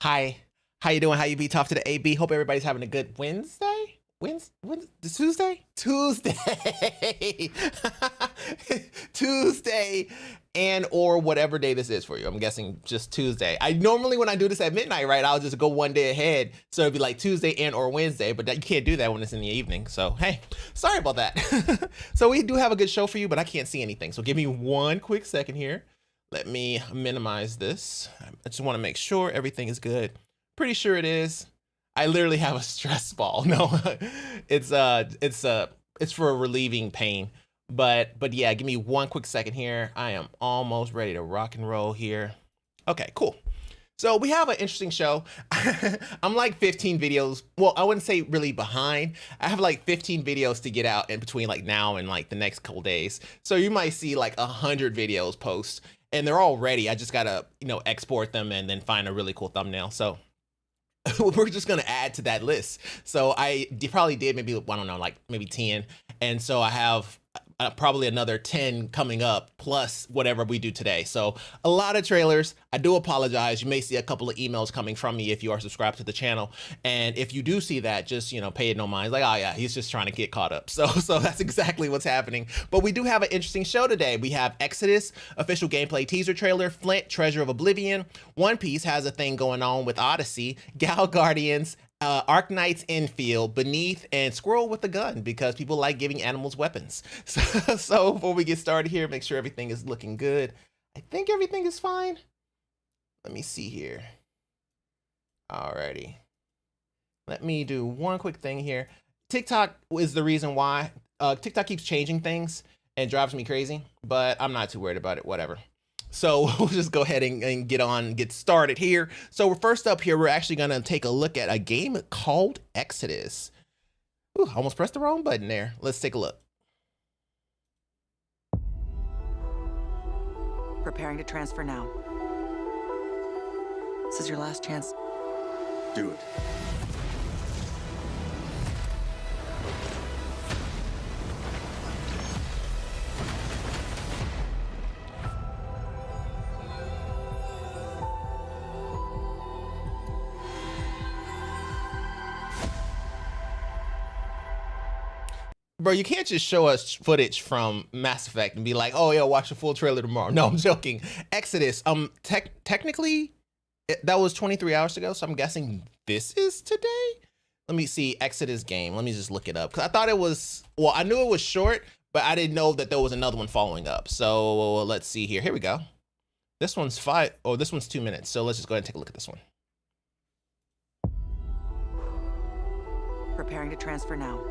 Hi, how you doing? How you be? Tough to the AB. Hope everybody's having a good Wednesday. Tuesday. Tuesday and or whatever day this is for you. I'm guessing just Tuesday. I normally, when I do this at midnight, right, I'll just go one day ahead. So it'd be like Tuesday and or Wednesday, but you can't do that when it's in the evening. So, hey, sorry about that. So we do have a good show for you, but I can't see anything. So give me one quick second here. Let me minimize this. I just want to make sure everything is good. Pretty sure it is. I literally have a stress ball. No, it's for relieving pain. But yeah, give me one quick second here. I am almost ready to rock and roll here. Okay, cool. So we have an interesting show. I'm like 15 videos. Well, I wouldn't say really behind. I have like 15 videos to get out in between like now and like the next couple days. So you might see like 100 videos post and they're all ready. I just gotta, export them and then find a really cool thumbnail. So we're just gonna add to that list. So I probably did maybe, I don't know, like maybe 10. And so I have probably another 10 coming up, plus whatever we do today. So a lot of trailers. I do apologize. You may see a couple of emails coming from me if you are subscribed to the channel. And if you do see that, just, pay it no mind. Like, oh yeah, he's just trying to get caught up. So that's exactly what's happening. But we do have an interesting show today. We have Exodus, official gameplay teaser trailer, Flint, Treasure of Oblivion. One Piece has a thing going on with Odyssey, Gal Guardians, Arknight's Infield, Beneath, and Squirrel with a Gun, because people like giving animals weapons. So before we get started here, make sure everything is looking good. I think everything is fine. Let me see here. Alrighty. Let me do one quick thing here. TikTok is the reason why. TikTok keeps changing things and drives me crazy, but I'm not too worried about it, whatever. So we'll just go ahead and get started here. So first up here, we're actually gonna take a look at a game called Exodus. Ooh, I almost pressed the wrong button there. Let's take a look. Preparing to transfer now. This is your last chance. Do it. Bro, you can't just show us footage from Mass Effect and be like, oh yeah, watch the full trailer tomorrow. No, I'm joking. Exodus, technically that was 23 hours ago, so I'm guessing this is today. Let me see Exodus game. Let me just look it up, because I thought it was, well, I knew it was short, but I didn't know that there was another one following up. So let's see here. Here we go. This one's 2 minutes. So let's just go ahead and take a look at this one. Preparing to transfer now.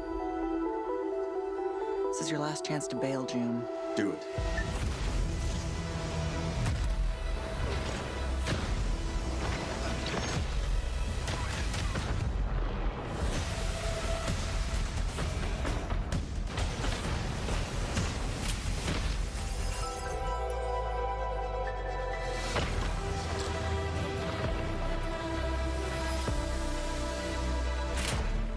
This is your last chance to bail, June. Do it.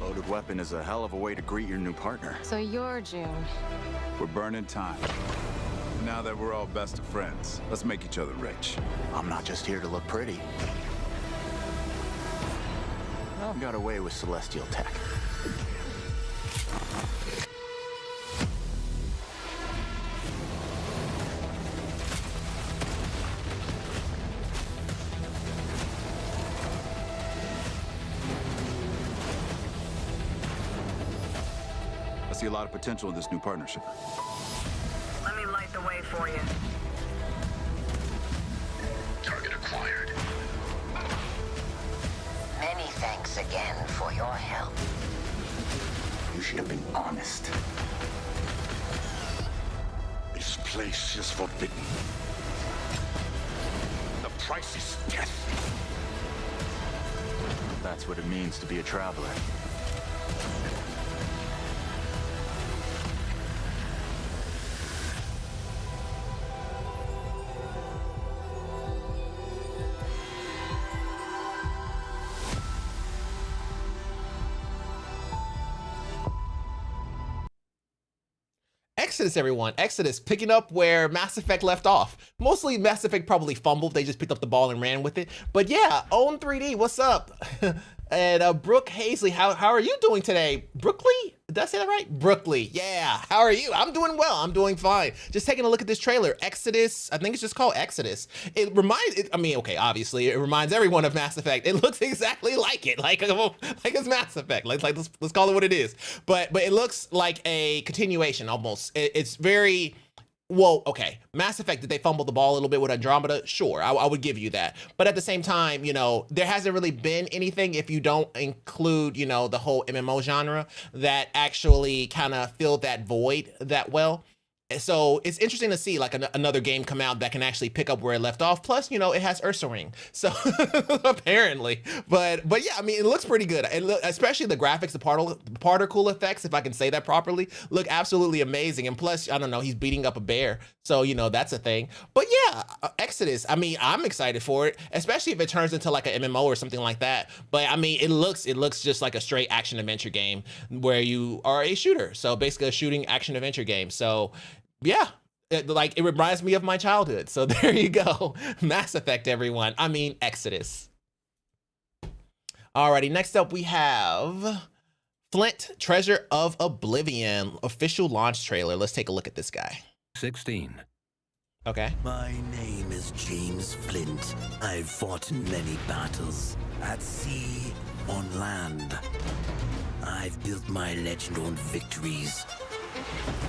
Loaded weapon is a hell of a way to greet your new partner. So you're June. We're burning time. Now that we're all best of friends, let's make each other rich. I'm not just here to look pretty. I've got away with celestial tech. I see a lot of potential in this new partnership. Let me light the way for you. Target acquired. Many thanks again for your help. You should have been honest. This place is forbidden. The price is death. That's what it means to be a traveler. Exodus, everyone. Exodus, picking up where Mass Effect left off. Mostly Mass Effect probably fumbled. They just picked up the ball and ran with it. But yeah, Own3D, what's up? And Brooke Hazley, how are you doing today? Brookley? Did I say that right? Brooklyn. Yeah. How are you? I'm doing well. I'm doing fine. Just taking a look at this trailer. Exodus. I think it's just called Exodus. It reminds. I mean, okay, obviously, it reminds everyone of Mass Effect. It looks exactly like it, like it's Mass Effect. Like let's call it what it is. But it looks like a continuation almost. It's very. Well, okay, Mass Effect, did they fumble the ball a little bit with Andromeda? Sure, I would give you that. But at the same time, you know, there hasn't really been anything, if you don't include, you know, the whole MMO genre, that actually kind of filled that void that well. So it's interesting to see like another game come out that can actually pick up where it left off. Plus, you know, it has Ursa Ring, so apparently. But yeah, I mean, it looks pretty good. Especially the graphics, the particle effects, if I can say that properly, look absolutely amazing. And plus, I don't know, he's beating up a bear, so you know that's a thing. But yeah, Exodus. I mean, I'm excited for it, especially if it turns into like an MMO or something like that. But I mean, it looks just like a straight action adventure game where you are a shooter. So basically, a shooting action adventure game. So. Yeah, it reminds me of my childhood. So there you go. Mass Effect, everyone. I mean, Exodus. Alrighty, next up we have Flint, Treasure of Oblivion, official launch trailer. Let's take a look at this guy. 16. Okay. My name is James Flint. I've fought in many battles, at sea, on land. I've built my legend on victories.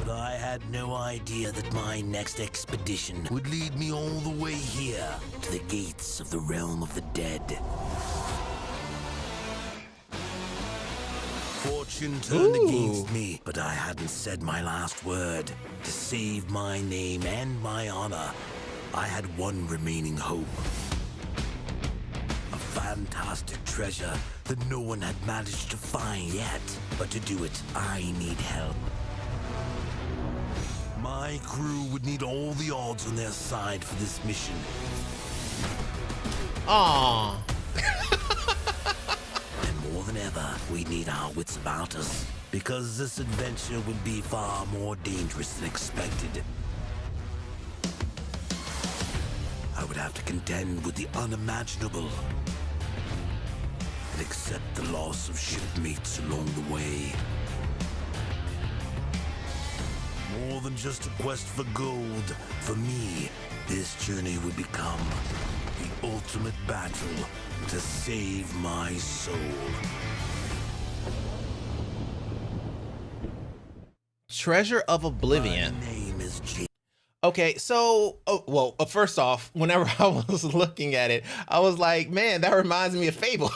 But I had no idea that my next expedition would lead me all the way here, to the gates of the realm of the dead. Fortune turned against me, but I hadn't said my last word. To save my name and my honor, I had one remaining hope. A fantastic treasure that no one had managed to find yet. But to do it, I need help. My crew would need all the odds on their side for this mission. Aww. And more than ever, we need our wits about us, because this adventure would be far more dangerous than expected. I would have to contend with the unimaginable and accept the loss of shipmates along the way. More than just a quest for gold, for me, this journey would become the ultimate battle to save my soul. Treasure of Oblivion. My name is James. Okay, so, first off, whenever I was looking at it, I was like, man, that reminds me of Fable,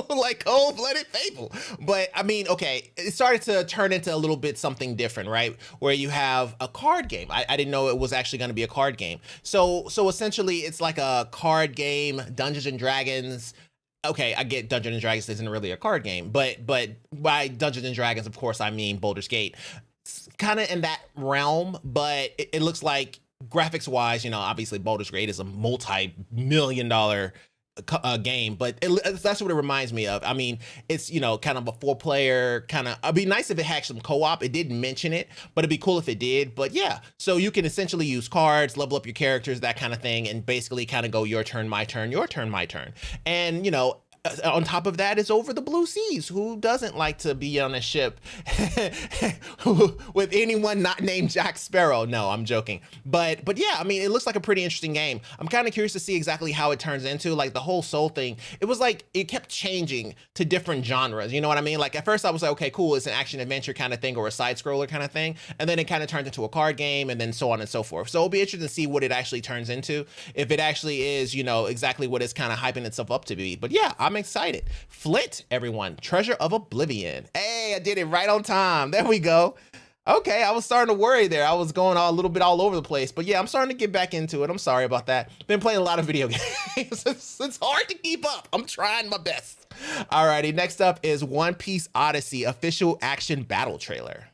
like cold-blooded Fable. But I mean, okay, it started to turn into a little bit something different, right? Where you have a card game. I didn't know it was actually going to be a card game. So essentially, it's like a card game, Dungeons and Dragons. Okay, I get Dungeons and Dragons isn't really a card game, but by Dungeons and Dragons, of course, I mean Baldur's Gate. Kind of in that realm, but it looks like graphics wise, you know, obviously Baldur's Gate is a multi-million-dollar game, but that's what it reminds me of. I mean, it's, you know, kind of a 4-player kind of. It'd be nice if it had some co-op. It didn't mention it, but it'd be cool if it did. But yeah, so you can essentially use cards, level up your characters, that kind of thing, and basically kind of go your turn, my turn, your turn, my turn, and you know. On top of that is Over the Blue Seas. Who doesn't like to be on a ship with anyone not named Jack Sparrow? No, I'm joking. But yeah, I mean, it looks like a pretty interesting game. I'm kind of curious to see exactly how it turns into. Like the whole Soul thing, it was like it kept changing to different genres. You know what I mean? Like at first I was like, okay, cool, it's an action adventure kind of thing or a side scroller kind of thing, and then it kind of turned into a card game, and then so on and so forth. So it'll be interesting to see what it actually turns into. If it actually is, you know, exactly what it's kind of hyping itself up to be. But yeah, I'm excited. Flint, everyone. Treasure of Oblivion. Hey, I did it right on time. There we go. Okay, I was starting to worry there. I was going a little bit all over the place. But yeah, I'm starting to get back into it. I'm sorry about that. Been playing a lot of video games. It's hard to keep up. I'm trying my best. Alrighty, next up is One Piece Odyssey official action battle trailer.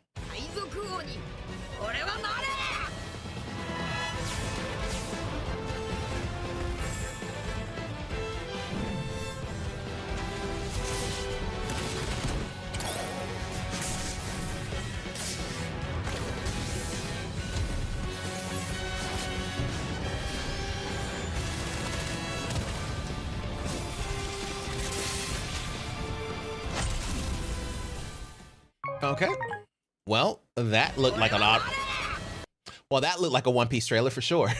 Okay. Well, that looked like a lot. Well, that looked like a One Piece trailer for sure.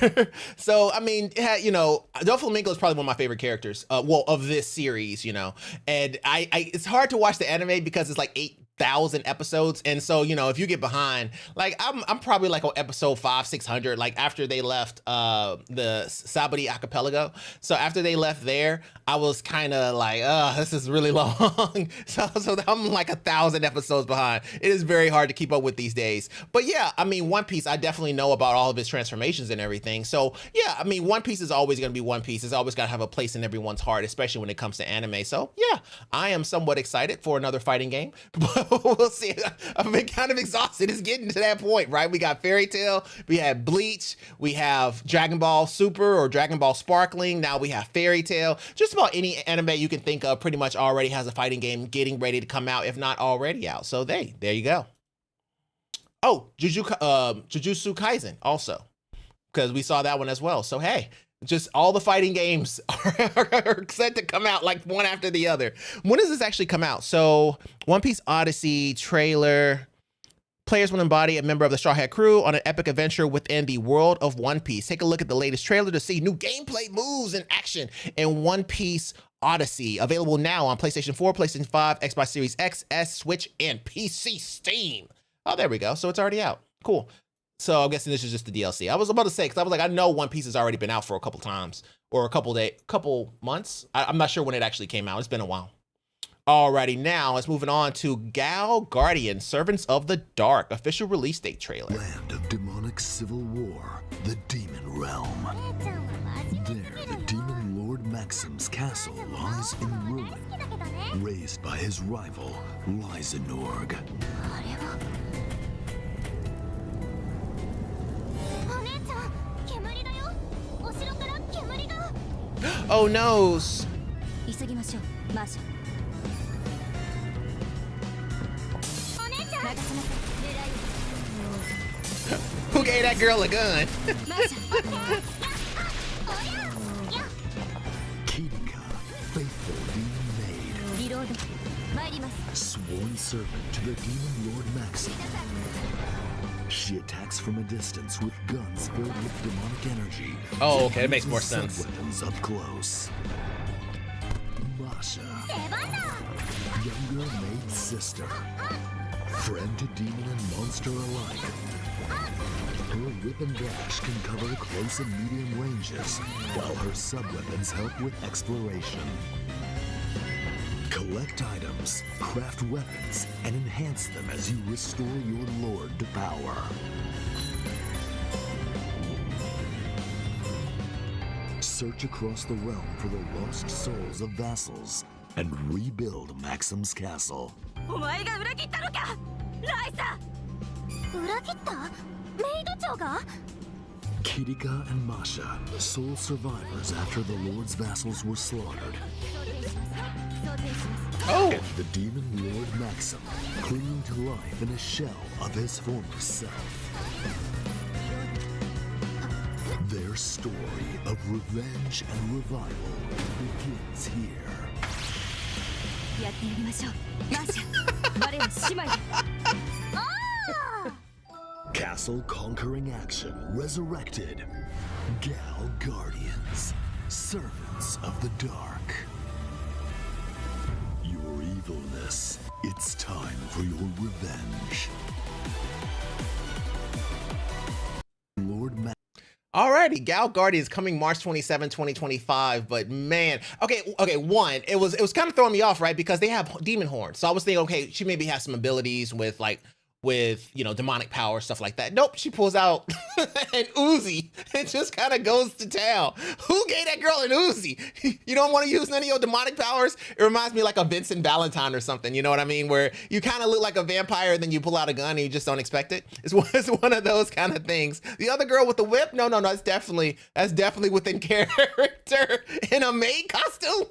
So, I mean, you know, Doflamingo is probably one of my favorite characters, well, of this series, you know, and it's hard to watch the anime because it's like 8,000 episodes. And so, you know, if you get behind, like I'm probably like on episode 500-600, like after they left the Saburi Archipelago. So after they left there, I was kind of like, this is really long. so I'm like 1,000 episodes behind. It is very hard to keep up with these days. But yeah, I mean, One Piece, I definitely know about all of his transformations and everything. So yeah, I mean, One Piece is always going to be One Piece. It's always got to have a place in everyone's heart, especially when it comes to anime. So yeah, I am somewhat excited for another fighting game, but we'll see. I've been kind of exhausted. It's getting to that point, right? We got Fairy Tail, we had Bleach, we have Dragon Ball Super or Dragon Ball Sparkling. Now we have Fairy Tail. Just about any anime you can think of pretty much already has a fighting game getting ready to come out, if not already out. So there you go. Oh, Jujutsu Kaisen also, because we saw that one as well. So hey, just all the fighting games are set to come out like one after the other. When does this actually come out? So One Piece Odyssey trailer. Players will embody a member of the Straw Hat crew on an epic adventure within the world of One Piece. Take a look at the latest trailer to see new gameplay moves in action in One Piece Odyssey. Available now on PlayStation 4, PlayStation 5, Xbox Series X, S, Switch, and PC Steam. Oh, there we go. So it's already out. Cool. So I'm guessing this is just the DLC. I was about to say, because I was like, I know One Piece has already been out for a couple times or a couple months. I'm not sure when it actually came out. It's been a while. Alrighty, now let's moving on to Gal Guardian, Servants of the Dark, official release date trailer. Land of demonic civil war, the Demon Realm. There, the Demon Lord Maxim's castle lies in ruin, raised by his rival, Lysenorg. Oh noes. Who gave that girl a gun? Kirika, faithful demon maid, sworn servant to the Demon Lord Maxim. She attacks from a distance with guns filled with demonic energy. Oh, okay, it makes more sense. Weapons up close. Masha, younger maid sister, friend to demon and monster alike. Her whip and dash can cover close and medium ranges, while her sub-weapons help with exploration. Collect items, craft weapons, and enhance them as you restore your lord to power. Search across the realm for the lost souls of vassals and rebuild Maxim's castle. Kirika and Masha, sole survivors after the Lord's vassals were slaughtered. Oh! And the Demon Lord Maxim, clinging to life in a shell of his former self. Their story of revenge and revival begins here. Castle conquering action resurrected. Gal Guardians, servants of the dark. Your evilness, it's time for your revenge. Lord Alrighty, Gal Guardian is coming March 27, 2025, but man, okay, one, it was kind of throwing me off, right? Because they have demon horns. So I was thinking, okay, she maybe has some abilities with, you know, demonic power, stuff like that. Nope, she pulls out an Uzi and just kind of goes to town. Who gave that girl an Uzi? You don't want to use none of your demonic powers? It reminds me like a Vincent Valentine or something, you know what I mean? Where you kind of look like a vampire and then you pull out a gun and you just don't expect it. It's one of those kind of things. The other girl with the whip? No, that's definitely within character in a maid costume.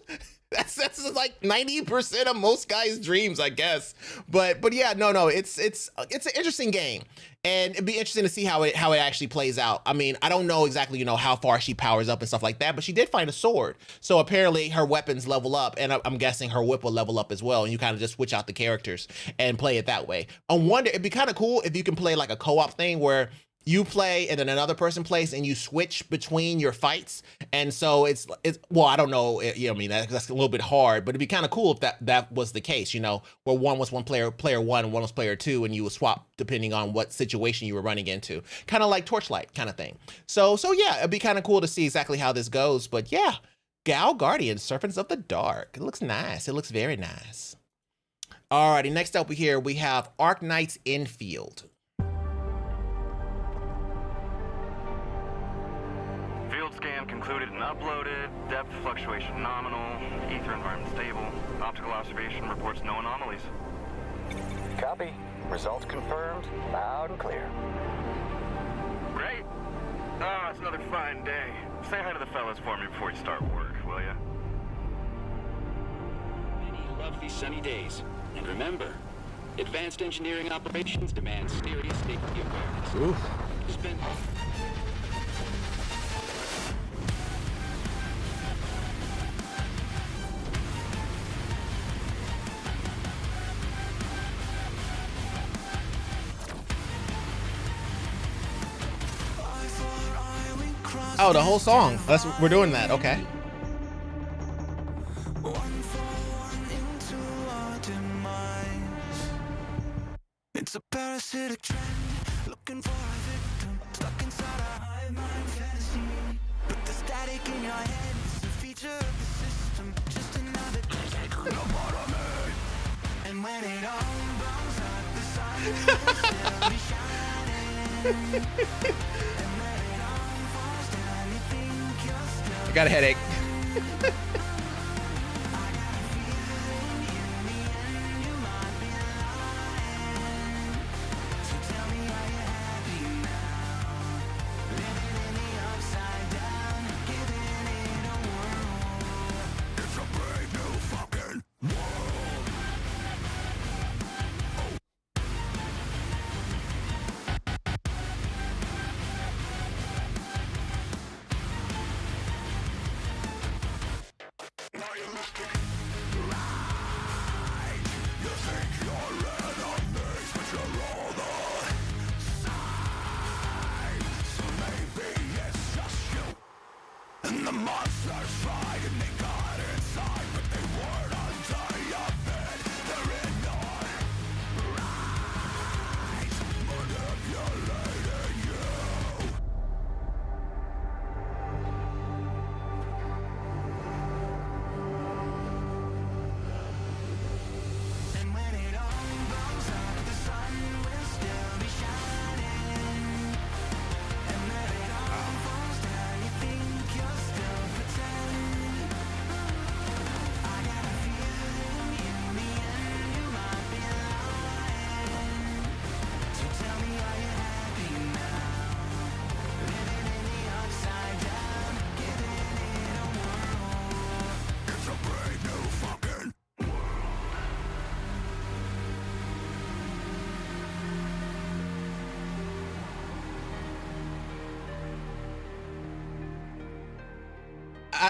That's like 90% of most guys' dreams, I guess. But yeah, no, it's an interesting game, and it'd be interesting to see how it actually plays out. I mean, I don't know exactly how far she powers up and stuff like that, but she did find a sword, so apparently her weapons level up, and I'm guessing her whip will level up as well. And you kind of just switch out the characters and play it that way. I wonder, it'd be kind of cool if you can play like a co-op thing where you play and then another person plays and you switch between your fights. And so it's well, I don't know, I mean, that's a little bit hard, but it'd be kind of cool if that was the case, where one was player one and one was player two, and you would swap depending on what situation you were running into, kind of like Torchlight kind of thing. So yeah, it'd be kind of cool to see exactly how this goes. But yeah, Gal Guardian, Serpents of the Dark. It looks nice. It looks very nice. Alrighty, next up here we have Arknights Infield. Scan concluded and uploaded. Depth fluctuation nominal. Ether environment stable. Optical observation reports no anomalies. Copy. Results confirmed. Loud and clear. Great. Oh, it's another fine day. Say hi to the fellas for me before you start work, will ya? Many lovely sunny days. And remember, advanced engineering operations demand serious safety awareness. Oof. Spend Oh, the whole song. We're doing that. Okay. It's a parasitic trend, looking for a victim, stuck inside a hive mind fantasy. But the static in your head is a feature of the system, just another and when it all blows up, the sun will still be shining. I got a headache.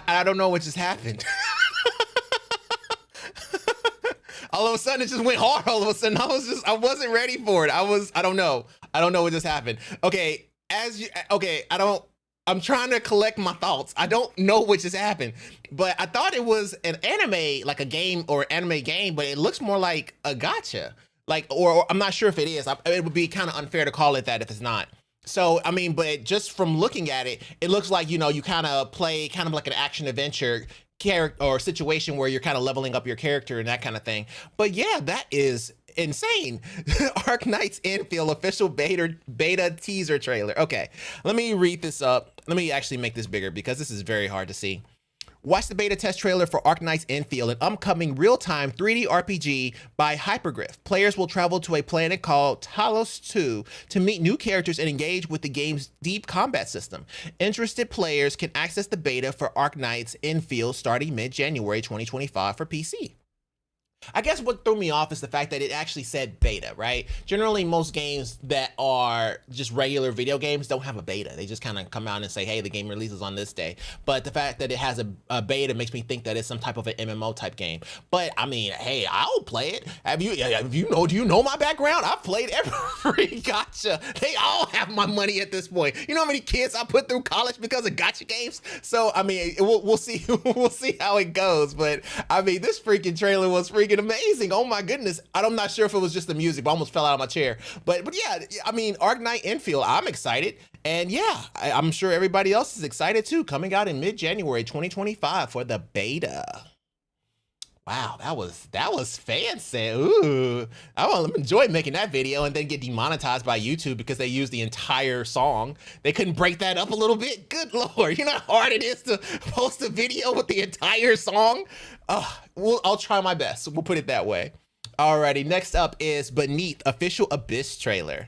I don't know what just happened. All of a sudden it just went hard. All of a sudden I wasn't ready for it. I don't know what just happened. Okay, I'm trying to collect my thoughts. I don't know what just happened, but I thought it was an anime, like a game or anime game, but it looks more like a gacha. Or I'm not sure if it is. It would be kind of unfair to call it that if it's not. So, I mean, but just from looking at it, it looks like, you kind of play kind of like an action adventure character or situation where you're kind of leveling up your character and that kind of thing. But yeah, that is insane. Arknights Infield official beta teaser trailer. Okay, let me read this up. Let me actually make this bigger because this is very hard to see. Watch the beta test trailer for Arknight's Infield, an upcoming real-time 3D RPG by Hypergriff. Players will travel to a planet called Talos 2 to meet new characters and engage with the game's deep combat system. Interested players can access the beta for Arknight's Infield starting mid-January 2025 for PC. I guess what threw me off is the fact that it actually said beta, right? Generally, most games that are just regular video games don't have a beta. They just kind of come out and say, hey, the game releases on this day. But the fact that it has a beta makes me think that it's some type of an MMO type game. But I mean, hey, I'll play it. Do you know my background? I've played every gacha. They all have my money at this point. You know how many kids I put through college because of gacha games? So, I mean, we'll see. We'll see how it goes. But I mean, this freaking trailer was freaking amazing. Oh my goodness. I'm not sure if it was just the music, but I almost fell out of my chair. But yeah, I mean, Arknight Infield, I'm excited. And yeah, I'm sure everybody else is excited too. Coming out in mid-January 2025 for the beta. Wow, that was fancy. Ooh, I enjoy making that video and then get demonetized by YouTube because they used the entire song. They couldn't break that up a little bit. Good Lord, you know how hard it is to post a video with the entire song? I'll try my best. We'll put it that way. Alrighty, next up is Beneath official Abyss trailer.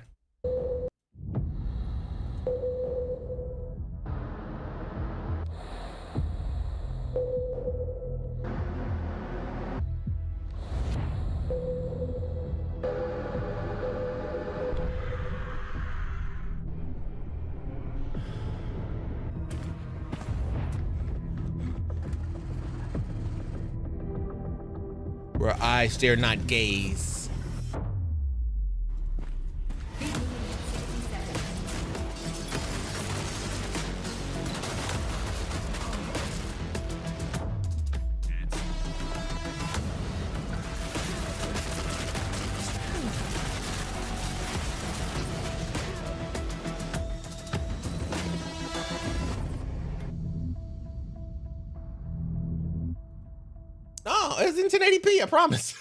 Where eyes dare not gaze. Oh, it's in 1080p, I promise.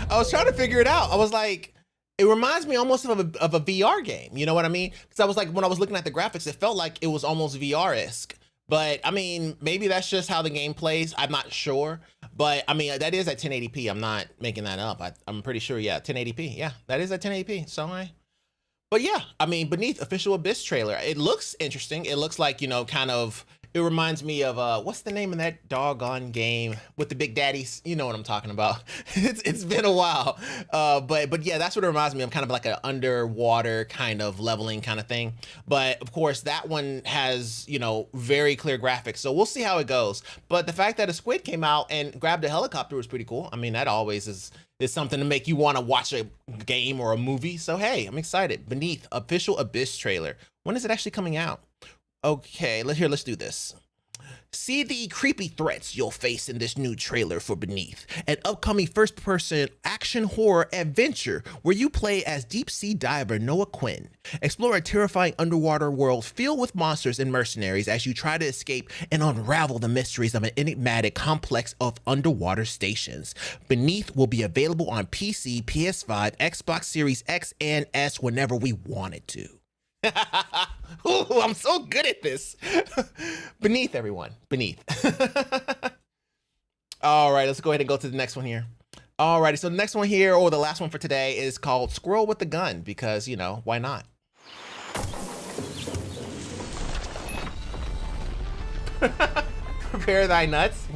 I was trying to figure it out. I was like, it reminds me almost of a VR game. You know what I mean? Because I was like, when I was looking at the graphics, it felt like it was almost VR-esque. But I mean, maybe that's just how the game plays. I'm not sure. But I mean, that is at 1080p. I'm not making that up. I'm pretty sure, yeah, 1080p. Yeah, that is at 1080p. So but yeah, I mean, Beneath official Abyss trailer. It looks interesting. It looks like, you know, kind of, it reminds me of, what's the name of that doggone game with the big daddies? You know what I'm talking about. It's been a while. But yeah, that's what it reminds me of, kind of like an underwater kind of leveling kind of thing. But of course, that one has, you know, very clear graphics. So we'll see how it goes. But the fact that a squid came out and grabbed a helicopter was pretty cool. I mean, that always is something to make you want to watch a game or a movie. So hey, I'm excited. Beneath official Abyss trailer. When is it actually coming out? Okay, let's do this. See the creepy threats you'll face in this new trailer for Beneath, an upcoming first-person action horror adventure where you play as deep-sea diver Noah Quinn. Explore a terrifying underwater world filled with monsters and mercenaries as you try to escape and unravel the mysteries of an enigmatic complex of underwater stations. Beneath will be available on PC, PS5, Xbox Series X and S whenever we want it to. Ooh, I'm so good at this. Beneath, everyone. Beneath. All right, let's go ahead and go to the next one here. All righty, so the next one here, or the last one for today, is called Squirrel with the Gun, because, you know, why not? Prepare thy nuts.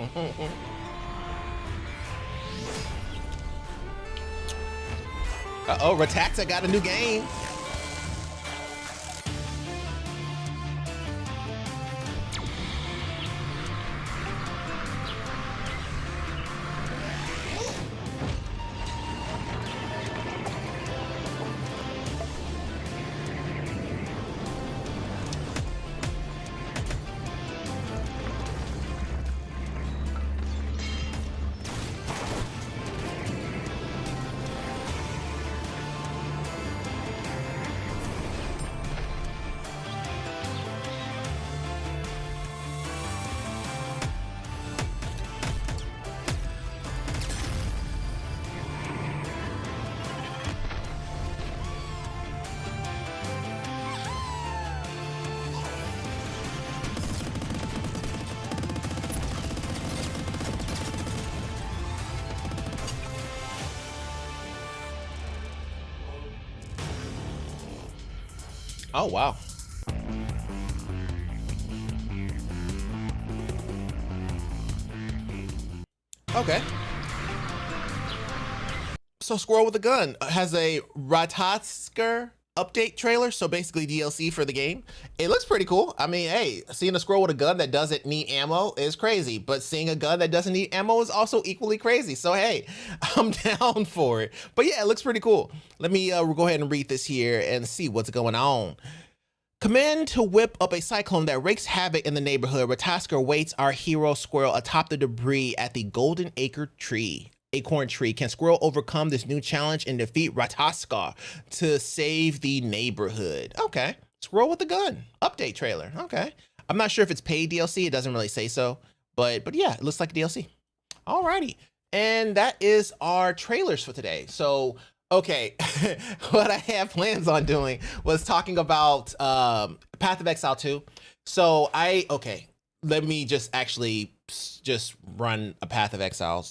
Uh-oh, Rataxa got a new game. Oh, wow. Okay. So Squirrel with a Gun has a Ratatoskr update trailer, so basically DLC for the game. It looks pretty cool. I mean, hey, seeing a squirrel with a gun that doesn't need ammo is crazy, but seeing a gun that doesn't need ammo is also equally crazy. So hey, I'm down for it. But yeah, it looks pretty cool. Let me go ahead and read this here and see what's going on. Command to whip up a cyclone that wreaks havoc in the neighborhood. Ratatoskr waits our hero Squirrel atop the debris at the Golden Acorn Tree. Can Squirrel overcome this new challenge and defeat Ratatoskr to save the neighborhood? Okay. Squirrel with a Gun update trailer. Okay. I'm not sure if it's paid DLC. It doesn't really say so, but yeah, it looks like a DLC. Alrighty. And that is our trailers for today. So, okay, what I have plans on doing was talking about Path of Exile 2. So let me just actually just run a Path of Exile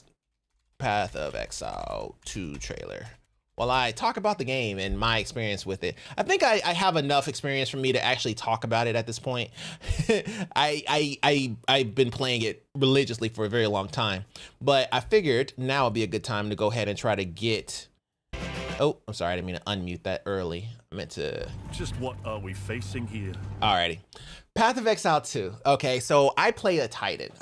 2 trailer while I talk about the game and my experience with it. I think I have enough experience for me to actually talk about it at this point. I've been playing it religiously for a very long time, but I figured now would be a good time to go ahead and try to get... Oh, I'm sorry, I didn't mean to unmute that early. I meant to... Just what are we facing here? Alrighty. Path of Exile 2. Okay, so I played a Titan.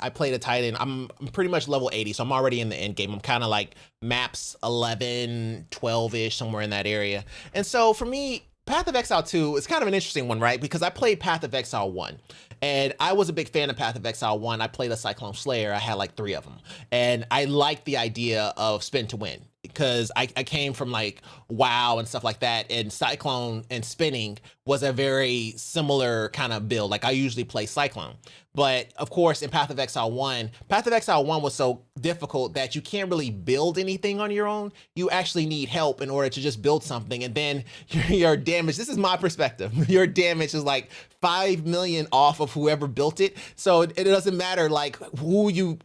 I'm pretty much level 80, so I'm already in the end game. I'm kind of like maps 11, 12-ish, somewhere in that area. And so for me, Path of Exile 2 is kind of an interesting one, right? Because I played Path of Exile 1, and I was a big fan of Path of Exile 1. I played a Cyclone Slayer. I had like 3 of them. And I liked the idea of spin to win, because I came from like WoW and stuff like that, and Cyclone and spinning was a very similar kind of build. Like I usually play Cyclone. But of course, in Path of Exile 1 was so difficult that you can't really build anything on your own. You actually need help in order to just build something. And then your damage, this is my perspective, your damage is like 5 million off of whoever built it. So it doesn't matter like who you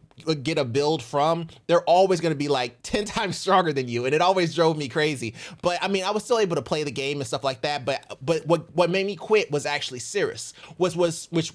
get a build from, they're always going to be like 10 times stronger than you, and it always drove me crazy. But I mean, I was still able to play the game and stuff like that. But what made me quit was actually Cirrus, which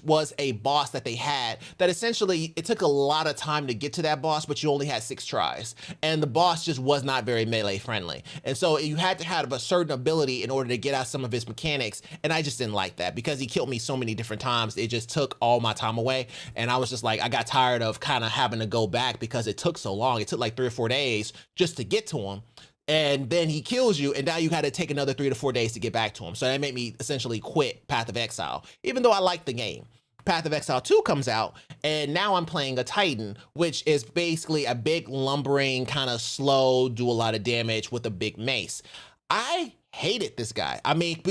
was a boss that they had that essentially it took a lot of time to get to that boss, but you only had 6 tries, and the boss just was not very melee friendly, and so you had to have a certain ability in order to get out some of his mechanics, and I just didn't like that because he killed me so many different times. It just took all my time away, and I was just like, I got tired of kind of having to go back because it took so long. It took like 3 or 4 days just to get to him, and then he kills you, and now you got to take another 3 to 4 days to get back to him. So that made me essentially quit Path of Exile, even though I liked the game. Path of Exile 2 comes out, and now I'm playing a Titan, which is basically a big lumbering, kind of slow, do a lot of damage with a big mace. I hated this guy. I mean,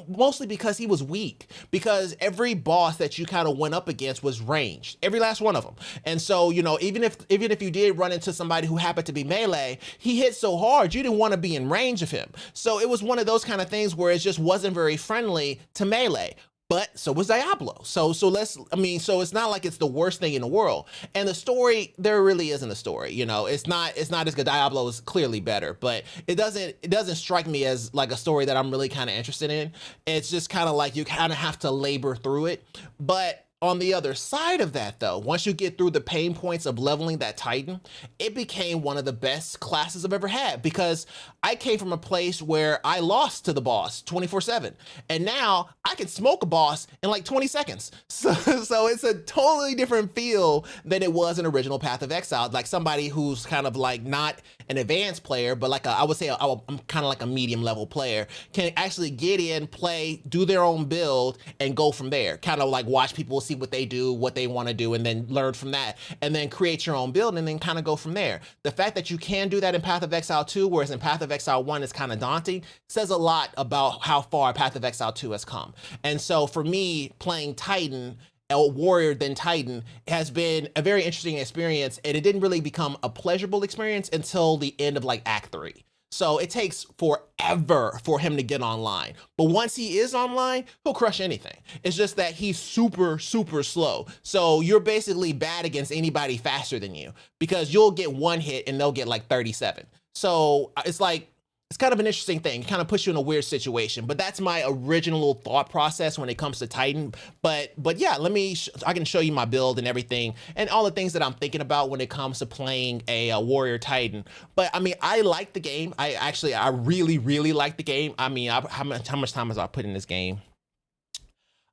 mostly because he was weak, because every boss that you kind of went up against was ranged, every last one of them. And so, you know, even if you did run into somebody who happened to be melee, he hit so hard, you didn't want to be in range of him. So it was one of those kind of things where it just wasn't very friendly to melee. But so was Diablo. So it's not like it's the worst thing in the world. And the story, there really isn't a story. You know, it's not as good. Diablo is clearly better, but it doesn't strike me as like a story that I'm really kind of interested in. It's just kind of like you kind of have to labor through it. But on the other side of that, though, once you get through the pain points of leveling that Titan, it became one of the best classes I've ever had, because I came from a place where I lost to the boss 24/7, and now I can smoke a boss in like 20 seconds. So it's a totally different feel than it was in original Path of Exile. Like somebody who's kind of like not an advanced player, but like I would say I'm kind of like a medium level player, can actually get in, play, do their own build, and go from there. Kind of like watch people, see what they do, what they want to do, and then learn from that, and then create your own build, and then kind of go from there. The fact that you can do that in Path of Exile 2, whereas in Path of Exile 1 is kind of daunting, says a lot about how far Path of Exile 2 has come. And so for me, playing Titan, a warrior than Titan, has been a very interesting experience, and it didn't really become a pleasurable experience until the end of like Act 3. So it takes forever for him to get online. But once he is online, he'll crush anything. It's just that he's super, super slow. So you're basically bad against anybody faster than you, because you'll get 1 hit and they'll get like 37. So it's like it's kind of an interesting thing. It kind of puts you in a weird situation, but that's my original thought process when it comes to Titan. But yeah, I can show you my build and everything and all the things that I'm thinking about when it comes to playing a Warrior Titan. But I mean, I like the game. I really, really like the game. I mean, how much time has I put in this game?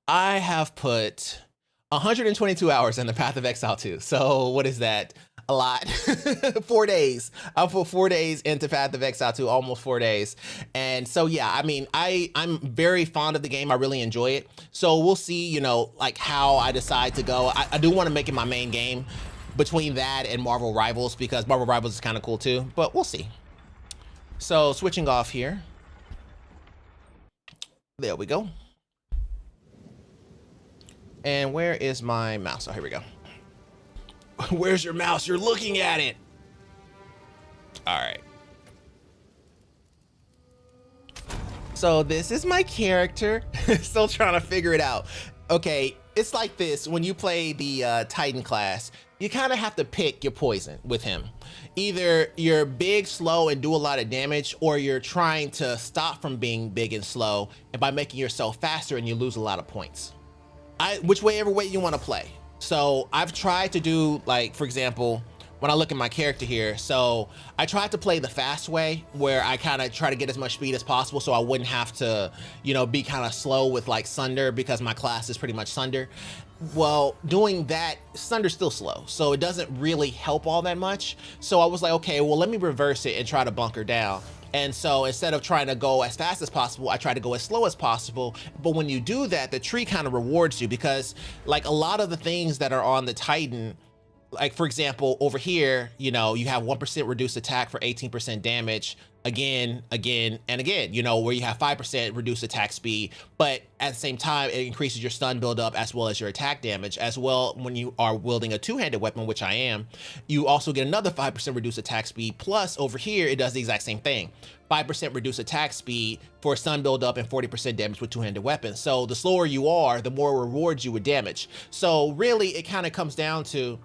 I have put 122 hours in the Path of Exile 2. So what is that? A lot. 4 days. I put 4 days into Path of Exile 2, almost 4 days. And so, yeah, I mean, I'm very fond of the game. I really enjoy it. So we'll see, you know, like how I decide to go. I do want to make it my main game between that and Marvel Rivals, because Marvel Rivals is kind of cool too, but we'll see. So switching off here. There we go. And where is my mouse? Oh, here we go. Where's your mouse? You're looking at it. All right. So this is my character. Still trying to figure it out. Okay, it's like this. When you play the Titan class, you kind of have to pick your poison with him. Either you're big, slow, and do a lot of damage, or you're trying to stop from being big and slow, and by making yourself faster and you lose a lot of points. Whichever way you want to play. So I've tried to do, like, for example, when I look at my character here, so I tried to play the fast way, where I kind of try to get as much speed as possible so I wouldn't have to, you know, be kind of slow with like Sunder, because my class is pretty much Sunder. Well, doing that, Sunder's still slow, so it doesn't really help all that much. So I was like, okay, well, let me reverse it and try to bunker down. And so instead of trying to go as fast as possible, I try to go as slow as possible. But when you do that, the tree kind of rewards you, because like a lot of the things that are on the Titan, like for example, over here, you know, you have 1% reduced attack for 18% damage, again, and again, you know, where you have 5% reduced attack speed, but at the same time, it increases your stun buildup as well as your attack damage. As well, when you are wielding a two-handed weapon, which I am, you also get another 5% reduced attack speed. Plus over here, it does the exact same thing. 5% reduced attack speed for stun buildup and 40% damage with two-handed weapons. So the slower you are, the more rewards you with damage. So really, it kind of comes down to,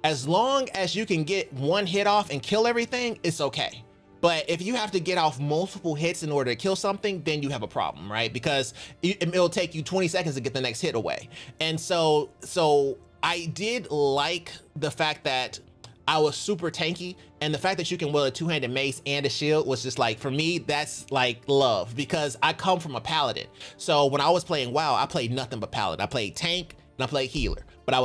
as long as you can get one hit off and kill everything, it's okay. But if you have to get off multiple hits in order to kill something, then you have a problem, right? Because it'll take you 20 seconds to get the next hit away. And so I did like the fact that I was super tanky, and the fact that you can wield a two-handed mace and a shield was just like, for me, that's like love, because I come from a paladin. So when I was playing WoW, I played nothing but paladin. I played tank and I played healer. But I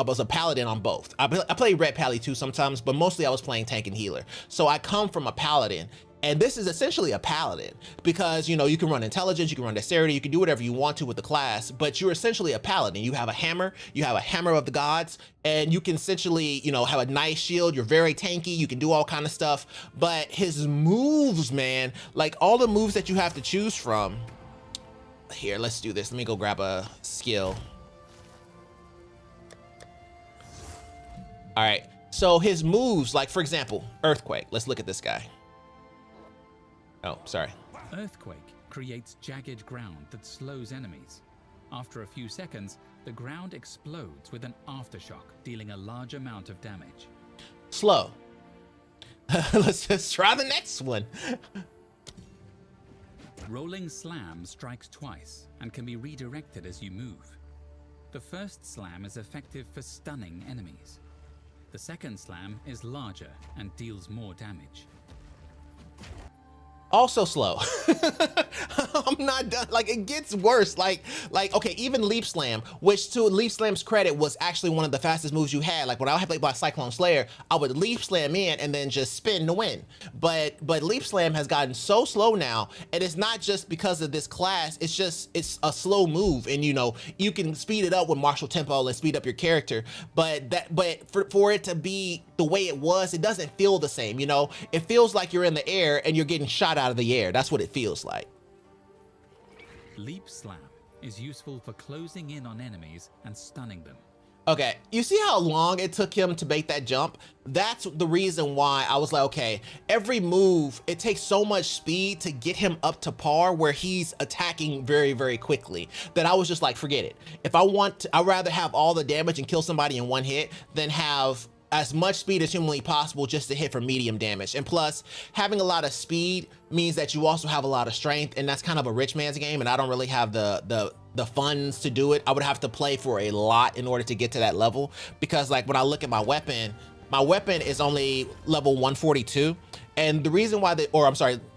was a paladin on both. I play red pally too sometimes, but mostly I was playing tank and healer. So I come from a paladin, and this is essentially a paladin, because, you know, you can run intelligence, you can run dexterity, you can do whatever you want to with the class, but you're essentially a paladin. You have a hammer of the gods, and you can essentially, you know, have a nice shield. You're very tanky, you can do all kind of stuff. But his moves, man, like all the moves that you have to choose from. Here, let's do this. Let me go grab a skill. All right, so his moves, like for example, Earthquake. Let's look at this guy. Oh, sorry. Earthquake creates jagged ground that slows enemies. After a few seconds, the ground explodes with an aftershock, dealing a large amount of damage. Slow. Let's just try the next one. Rolling Slam strikes twice and can be redirected as you move. The first slam is effective for stunning enemies. The second slam is larger and deals more damage. Also slow. I'm not done. Like, it gets worse. Like, okay, even Leap Slam, which to Leap Slam's credit was actually one of the fastest moves you had. Like when I had played by Cyclone Slayer, I would Leap Slam in and then just spin to win. But Leap Slam has gotten so slow now, and it's not just because of this class, it's a slow move, and you know, you can speed it up with martial tempo and speed up your character, but for it to be the way it was, it doesn't feel the same, you know? It feels like you're in the air and you're getting shot out of the air. That's what it feels like. Leap Slam is useful for closing in on enemies and stunning them. Okay, you see how long it took him to make that jump? That's the reason why I was like, okay, every move, it takes so much speed to get him up to par where he's attacking very, very quickly, that I was just like, forget it. If I want to, I'd rather have all the damage and kill somebody in one hit than have as much speed as humanly possible just to hit for medium damage. And plus, having a lot of speed means that you also have a lot of strength, and that's kind of a rich man's game, and I don't really have the funds to do it. I would have to play for a lot in order to get to that level, because like when I look at my weapon is only level 142. And the reason why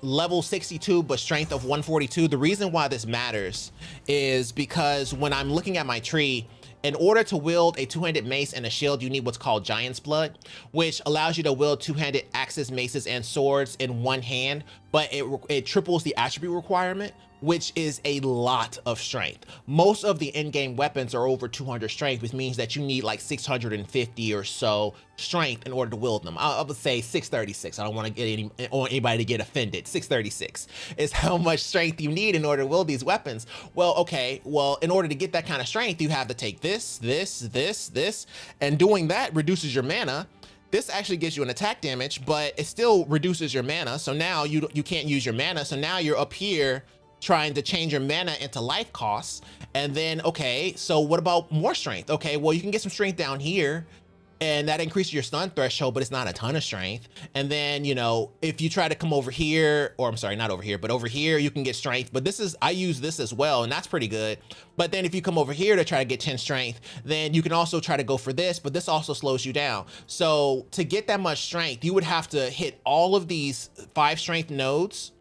level 62, but strength of 142. The reason why this matters is because when I'm looking at my tree, in order to wield a two-handed mace and a shield, you need what's called Giant's Blood, which allows you to wield two-handed axes, maces, and swords in one hand, but it triples the attribute requirement, which is a lot of strength. Most of the in-game weapons are over 200 strength, which means that you need like 650 or so strength in order to wield them. I would say 636. I don't want to get anybody to get offended. 636 is how much strength you need in order to wield these weapons. Well, okay, well, in order to get that kind of strength, you have to take this, and doing that reduces your mana. This actually gives you an attack damage, but it still reduces your mana. So now you can't use your mana. So now you're up here trying to change your mana into life costs. And then, okay, so what about more strength? Okay, well, you can get some strength down here, and that increases your stun threshold, but it's not a ton of strength. And then, you know, if you try to come over here, or I'm sorry, not over here, but over here, you can get strength. But I use this as well, and that's pretty good. But then if you come over here to try to get 10 strength, then you can also try to go for this, but this also slows you down. So to get that much strength, you would have to hit all of these 5 strength nodes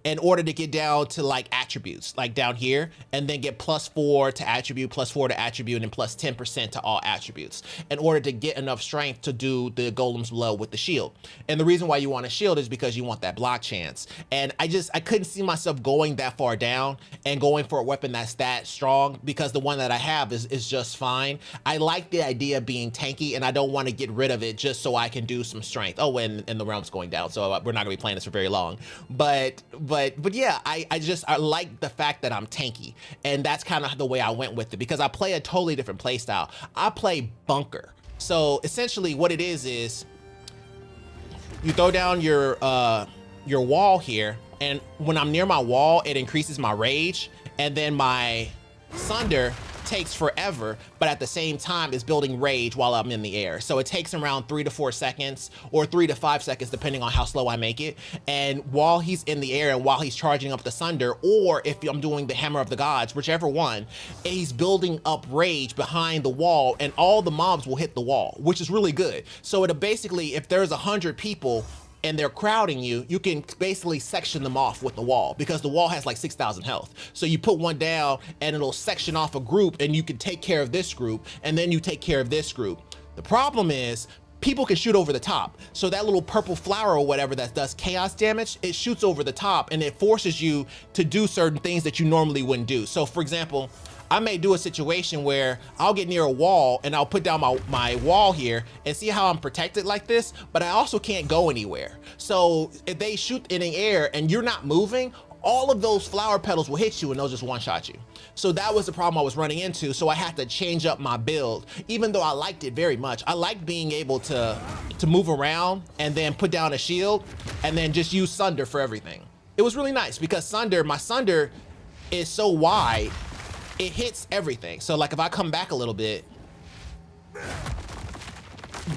in order to get down to like attributes, like down here, and then get +4 to attribute, +4 to attribute, and plus 10% to all attributes in order to get enough strength to do the Golem's Blow with the shield. And the reason why you want a shield is because you want that block chance. And I couldn't see myself going that far down and going for a weapon that's that strong, because the one that I have is just fine. I like the idea of being tanky, and I don't want to get rid of it just so I can do some strength. Oh, and the realm's going down, so we're not gonna be playing this for very long. But yeah, I like the fact that I'm tanky, and that's kind of the way I went with it, because I play a totally different play style. I play bunker. So essentially what it is you throw down your wall here, and when I'm near my wall, it increases my rage, and then my Sunder takes forever, but at the same time is building rage while I'm in the air. So it takes around 3 to 4 seconds, or 3 to 5 seconds, depending on how slow I make it. And while he's in the air and while he's charging up the Sunder, or if I'm doing the Hammer of the Gods, whichever one, he's building up rage behind the wall, and all the mobs will hit the wall, which is really good. So it basically, if there's 100 people and they're crowding you, you can basically section them off with the wall, because the wall has like 6,000 health. So you put one down and it'll section off a group, and you can take care of this group, and then you take care of this group. The problem is people can shoot over the top. So that little purple flower or whatever that does chaos damage, it shoots over the top, and it forces you to do certain things that you normally wouldn't do. So for example, I may do a situation where I'll get near a wall and I'll put down my wall here and see how I'm protected like this, but I also can't go anywhere. So if they shoot in the air and you're not moving, all of those flower petals will hit you and they'll just one-shot you. So that was the problem I was running into. So I had to change up my build, even though I liked it very much. I liked being able to move around and then put down a shield and then just use Sunder for everything. It was really nice because my Sunder is so wide, it hits everything. So like if I come back a little bit,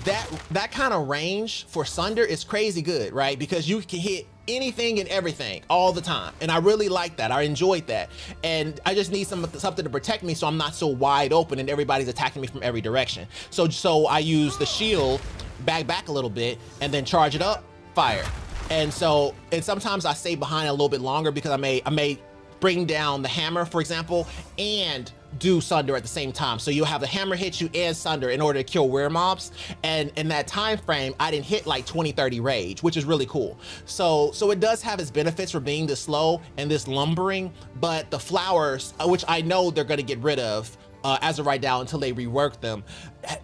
that kind of range for Sunder is crazy good, right? Because you can hit anything and everything all the time. And I really like that. I enjoyed that. And I just need something to protect me so I'm not so wide open and everybody's attacking me from every direction. So I use the shield, back a little bit, and then charge it up, fire. And sometimes I stay behind a little bit longer because I may bring down the hammer, for example, and do Sunder at the same time. So you'll have the hammer hit you and Sunder in order to kill weird mobs. And in that time frame, I didn't hit like 20-30 rage, which is really cool. So it does have its benefits for being this slow and this lumbering, but the flowers, which I know they're gonna get rid of as of right now until they rework them,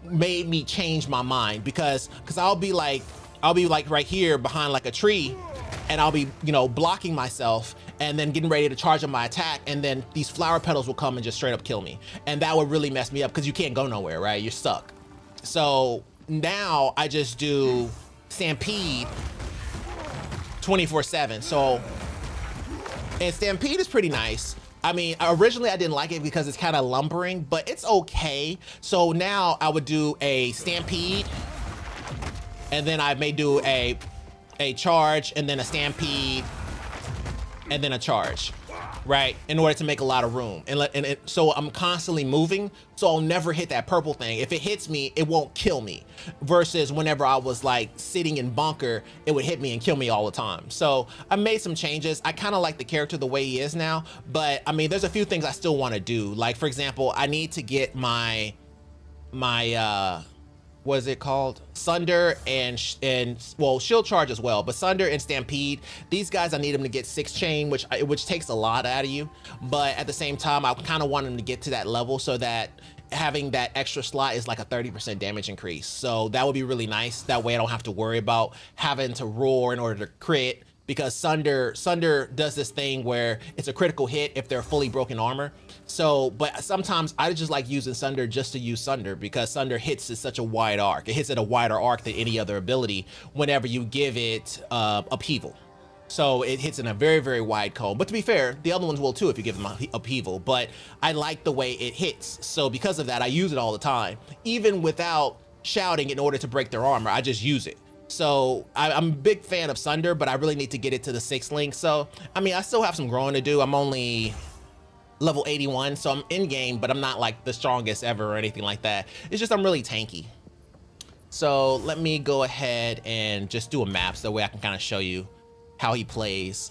made me change my mind because I'll be like right here behind like a tree, and I'll be, blocking myself and then getting ready to charge up my attack, and then these flower petals will come and just straight up kill me. And that would really mess me up because you can't go nowhere, right? You're stuck. So now I just do Stampede 24/7. And Stampede is pretty nice. I mean, originally I didn't like it because it's kind of lumbering, but it's okay. So now I would do a Stampede and then I may do a charge and then a stampede and then a charge, right? In order to make a lot of room. And so I'm constantly moving, so I'll never hit that purple thing. If it hits me, it won't kill me. Versus whenever I was like sitting in bunker, it would hit me and kill me all the time. So I made some changes. I kind of like the character the way he is now, but I mean, there's a few things I still want to do. Like for example, I need to get my what is it called? Sunder and well, Shield Charge as well, but Sunder and Stampede, these guys, I need them to get 6 chain, which takes a lot out of you. But at the same time, I kind of want them to get to that level so that having that extra slot is like a 30% damage increase. So that would be really nice. That way I don't have to worry about having to roar in order to crit, because Sunder does this thing where it's a critical hit if they're fully broken armor. So, but sometimes I just like using Sunder just to use Sunder, because Sunder hits at such a wide arc. It hits at a wider arc than any other ability whenever you give it upheaval. So it hits in a very, very wide cone. But to be fair, the other ones will too if you give them upheaval, but I like the way it hits. So because of that, I use it all the time, even without shouting in order to break their armor. I just use it. So I'm a big fan of Sunder, but I really need to get it to the 6th link. So, I mean, I still have some growing to do. I'm only level 81, so I'm in game, but I'm not like the strongest ever or anything like that. It's just I'm really tanky. So let me go ahead and just do a map so that way I can kind of show you how he plays.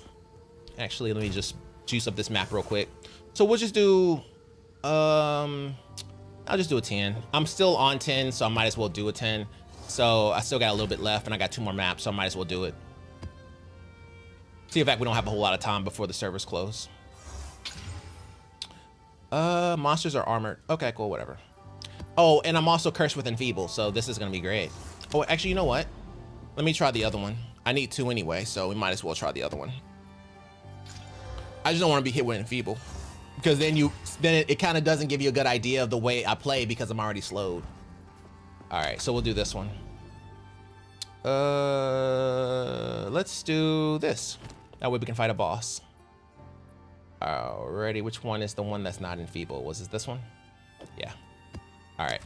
Actually, let me just juice up this map real quick. So we'll just do, I'll just do a 10. I'm still on 10, so I might as well do a 10. So I still got a little bit left and I got 2 more maps, so I might as well do it. See, in fact, we don't have a whole lot of time before the servers close. Monsters are armored. Okay, cool, whatever. Oh, and I'm also cursed with enfeeble, so this is gonna be great. Oh, actually, you know what? Let me try the other one. I need 2 anyway, so we might as well try the other one. I just don't want to be hit with enfeeble, because then it kind of doesn't give you a good idea of the way I play because I'm already slowed. All right, so we'll do this one. Let's do this. That way we can fight a boss. Alrighty, which one is the one that's not enfeeble? Was it this one? Yeah. All right.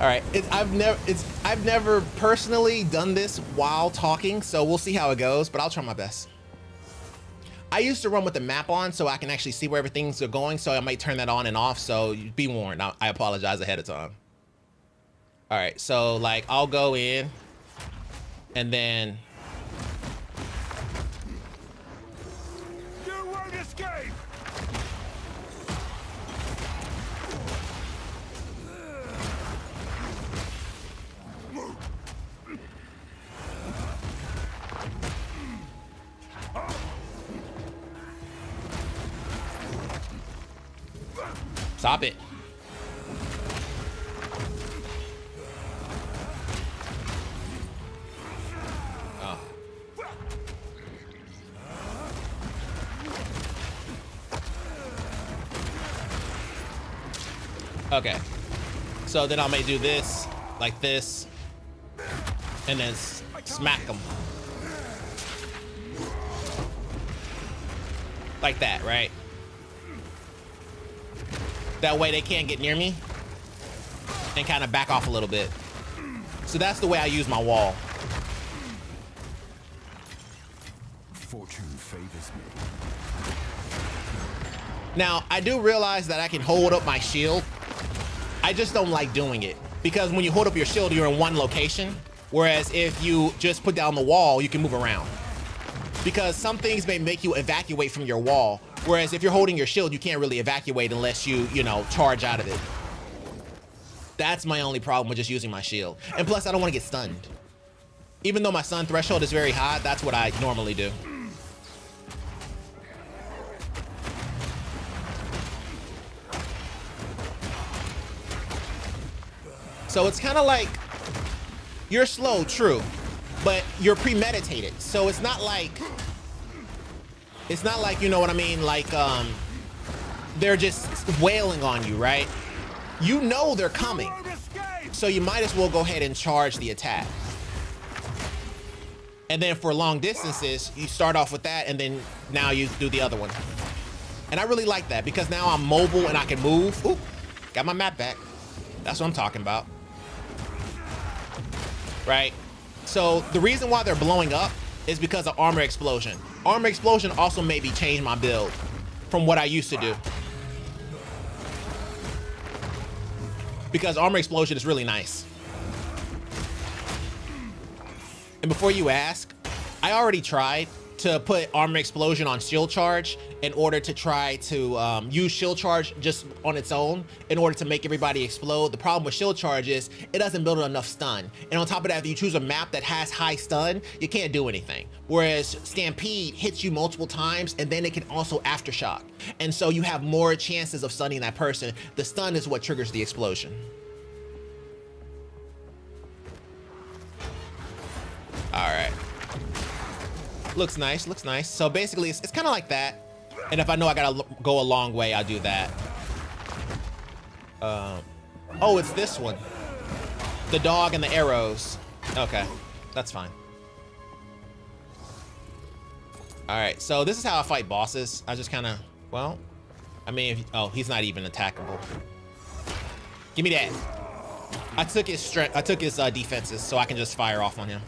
All right. I've never personally done this while talking, so we'll see how it goes. But I'll try my best. I used to run with the map on so I can actually see where everything's going, so I might turn that on and off. So be warned. I apologize ahead of time. All right, so like I'll go in and then You won't escape. Stop it. Okay, so then I may do this, like this, and then smack them. Like that, right? That way they can't get near me and kind of back off a little bit. So that's the way I use my wall. Fortune favors me. Now, I do realize that I can hold up my shield. I just don't like doing it, because when you hold up your shield, you're in one location. Whereas if you just put down the wall, you can move around. Because some things may make you evacuate from your wall. Whereas if you're holding your shield, you can't really evacuate unless you charge out of it. That's my only problem with just using my shield. And plus, I don't want to get stunned. Even though my stun threshold is very high, that's what I normally do. So it's kind of like you're slow, true, but you're premeditated. So it's not like, you know what I mean? Like they're just wailing on you, right? You know they're coming. So you might as well go ahead and charge the attack. And then for long distances, you start off with that, and then now you do the other one. And I really like that because now I'm mobile and I can move. Ooh, got my map back. That's what I'm talking about. right? So the reason why they're blowing up is because of armor explosion. Armor explosion also made me change my build from what I used to do. Because armor explosion is really nice. And before you ask, I already tried to put armor explosion on shield charge in order to try to use shield charge just on its own in order to make everybody explode. The problem with shield charge is it doesn't build enough stun. And on top of that, if you choose a map that has high stun, you can't do anything. Whereas Stampede hits you multiple times and then it can also aftershock. And so you have more chances of stunning that person. The stun is what triggers the explosion. All right. Looks nice, looks nice. So basically it's kind of like that. And if I know I gotta go a long way, I'll do that. Oh, it's this one. The dog and the arrows. Okay, that's fine. All right, so this is how I fight bosses. I just kind of, well, I mean, oh, he's not even attackable. Give me that. I took his strength, I took his defenses, so I can just fire off on him.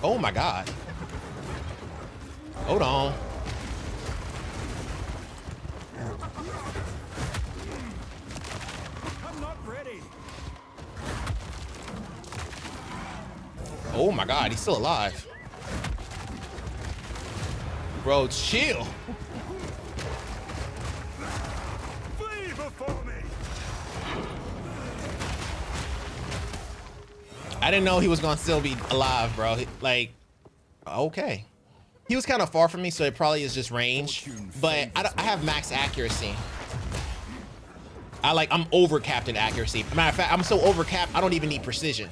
Oh my God. Hold on. I'm not ready. Oh my God, he's still alive. Bro, chill. Flee before me. I didn't know he was gonna still be alive, bro. Like, okay. He was kind of far from me, so it probably is just range. But I have max accuracy. I'm over capped in accuracy. Matter of fact, I'm so over capped, I don't even need precision.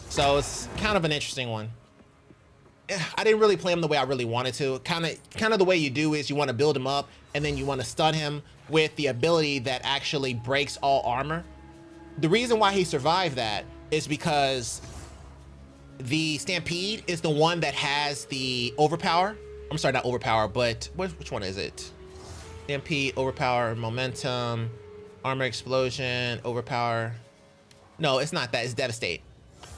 So it's kind of an interesting one. I didn't really play him the way I really wanted to. Kind of the way you do is you want to build him up, and then you want to stun him with the ability that actually breaks all armor. The reason why he survived that is because the Stampede is the one that has the overpower. I'm sorry, not overpower, but which one is it? Stampede, overpower, momentum, armor explosion, overpower. No, it's not that, it's devastate.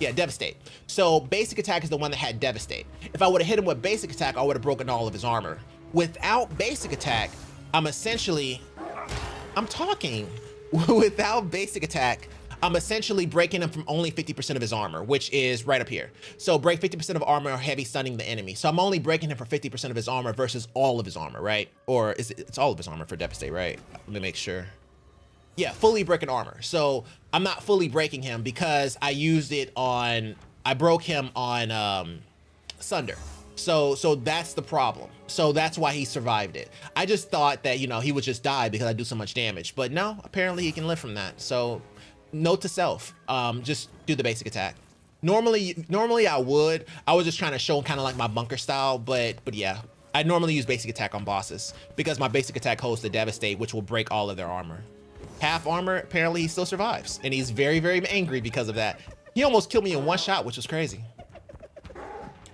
Yeah, devastate. So basic attack is the one that had devastate. If I would have hit him with basic attack, I would have broken all of his armor. Without basic attack, without basic attack, I'm essentially breaking him from only 50% of his armor, which is right up here. So break 50% of armor or heavy stunning the enemy. So I'm only breaking him for 50% of his armor versus all of his armor, right? Or it's all of his armor for devastate, right? Let me make sure. Yeah, fully breaking armor. So I'm not fully breaking him because I broke him on Sunder. So that's the problem. So that's why he survived it. I just thought that, he would just die because I do so much damage, but no, apparently he can live from that. So note to self, just do the basic attack. Normally I was just trying to show kind of like my bunker style, but yeah, I normally use basic attack on bosses because my basic attack holds the devastate, which will break all of their armor. Half armor, apparently he still survives, and he's very, very angry because of that. He almost killed me in one shot, which was crazy.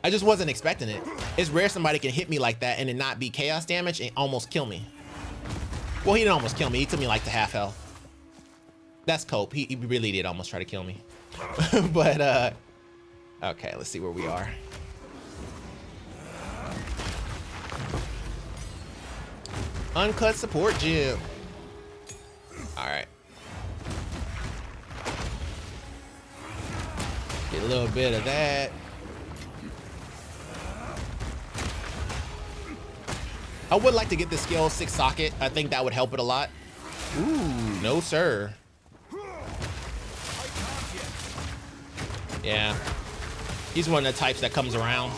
I just wasn't expecting it. It's rare somebody can hit me like that and it not be chaos damage and almost kill me. Well, he didn't almost kill me. He took me like to half health. That's cope. He really did almost try to kill me. But, okay, let's see where we are. Uncut support gym. All right. Get a little bit of that. I would like to get the skill 6 socket. I think that would help it a lot. Ooh, no sir. Yeah. He's one of the types that comes around,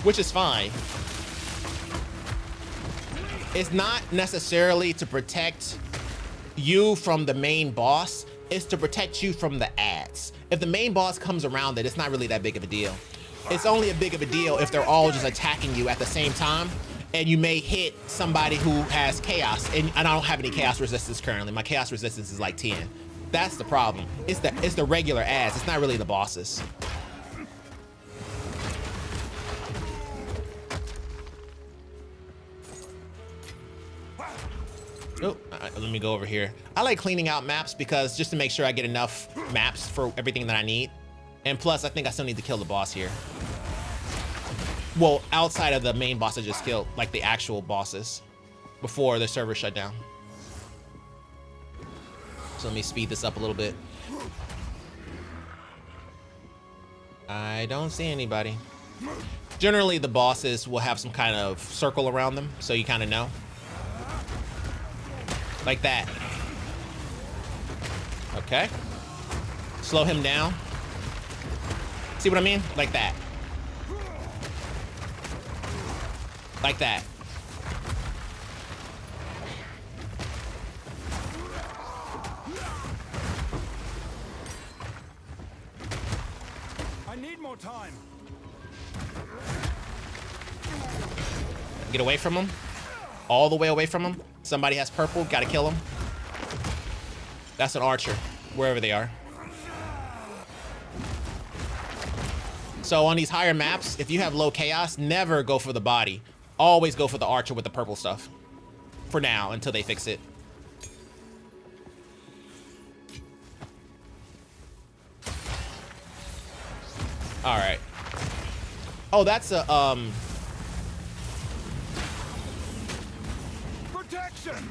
which is fine. It's not necessarily to protect you from the main boss. It's to protect you from the ads. If the main boss comes around, then it's not really that big of a deal. It's only a big of a deal if they're all just attacking you at the same time, and you may hit somebody who has chaos, and I don't have any chaos resistance currently. My chaos resistance is like 10. That's the problem. It's the regular ads. It's not really the bosses. Oh, let me go over here. I like cleaning out maps because just to make sure I get enough maps for everything that I need. And plus, I think I still need to kill the boss here. Well, outside of the main boss I just killed, like the actual bosses before the server shut down. So let me speed this up a little bit. I don't see anybody. Generally, the bosses will have some kind of circle around them, so you kind of know. Like that. Okay. Slow him down. See what I mean? Like that. Like that. I need more time. Get away from him. All the way away from him. Somebody has purple. Gotta kill him. That's an archer, wherever they are. So on these higher maps, if you have low chaos, never go for the body. Always go for the archer with the purple stuff. For now, until they fix it. All right. Oh, that's a Protection.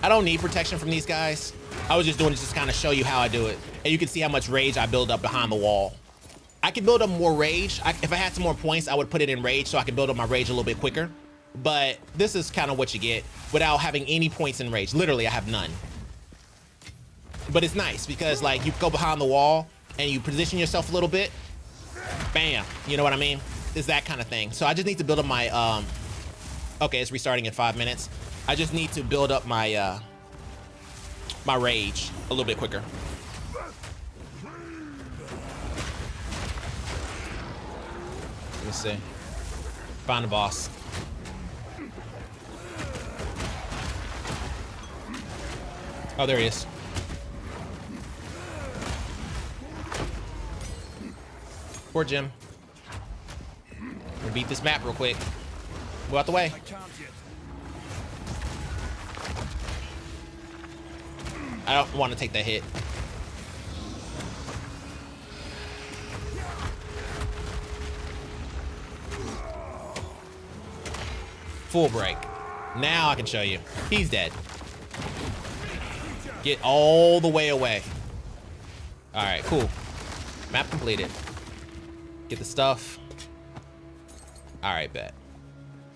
I don't need protection from these guys. I was just doing it just to kind of show you how I do it. And you can see how much rage I build up behind the wall. I can build up more rage. If I had some more points, I would put it in rage so I can build up my rage a little bit quicker. But this is kind of what you get without having any points in rage. Literally, I have none. But it's nice because like you go behind the wall and you position yourself a little bit. Bam. You know what I mean? It's that kind of thing. So I just need to build up my, okay, it's restarting in 5 minutes. I just need to build up my, my rage a little bit quicker. Let me see. Find the boss. Oh, there he is. Poor Jim. We'll beat this map real quick. Go out the way. I don't want to take that hit. Full break. Now I can show you. He's dead. Get all the way away. All right, cool. Map completed. Get the stuff. All right, bet.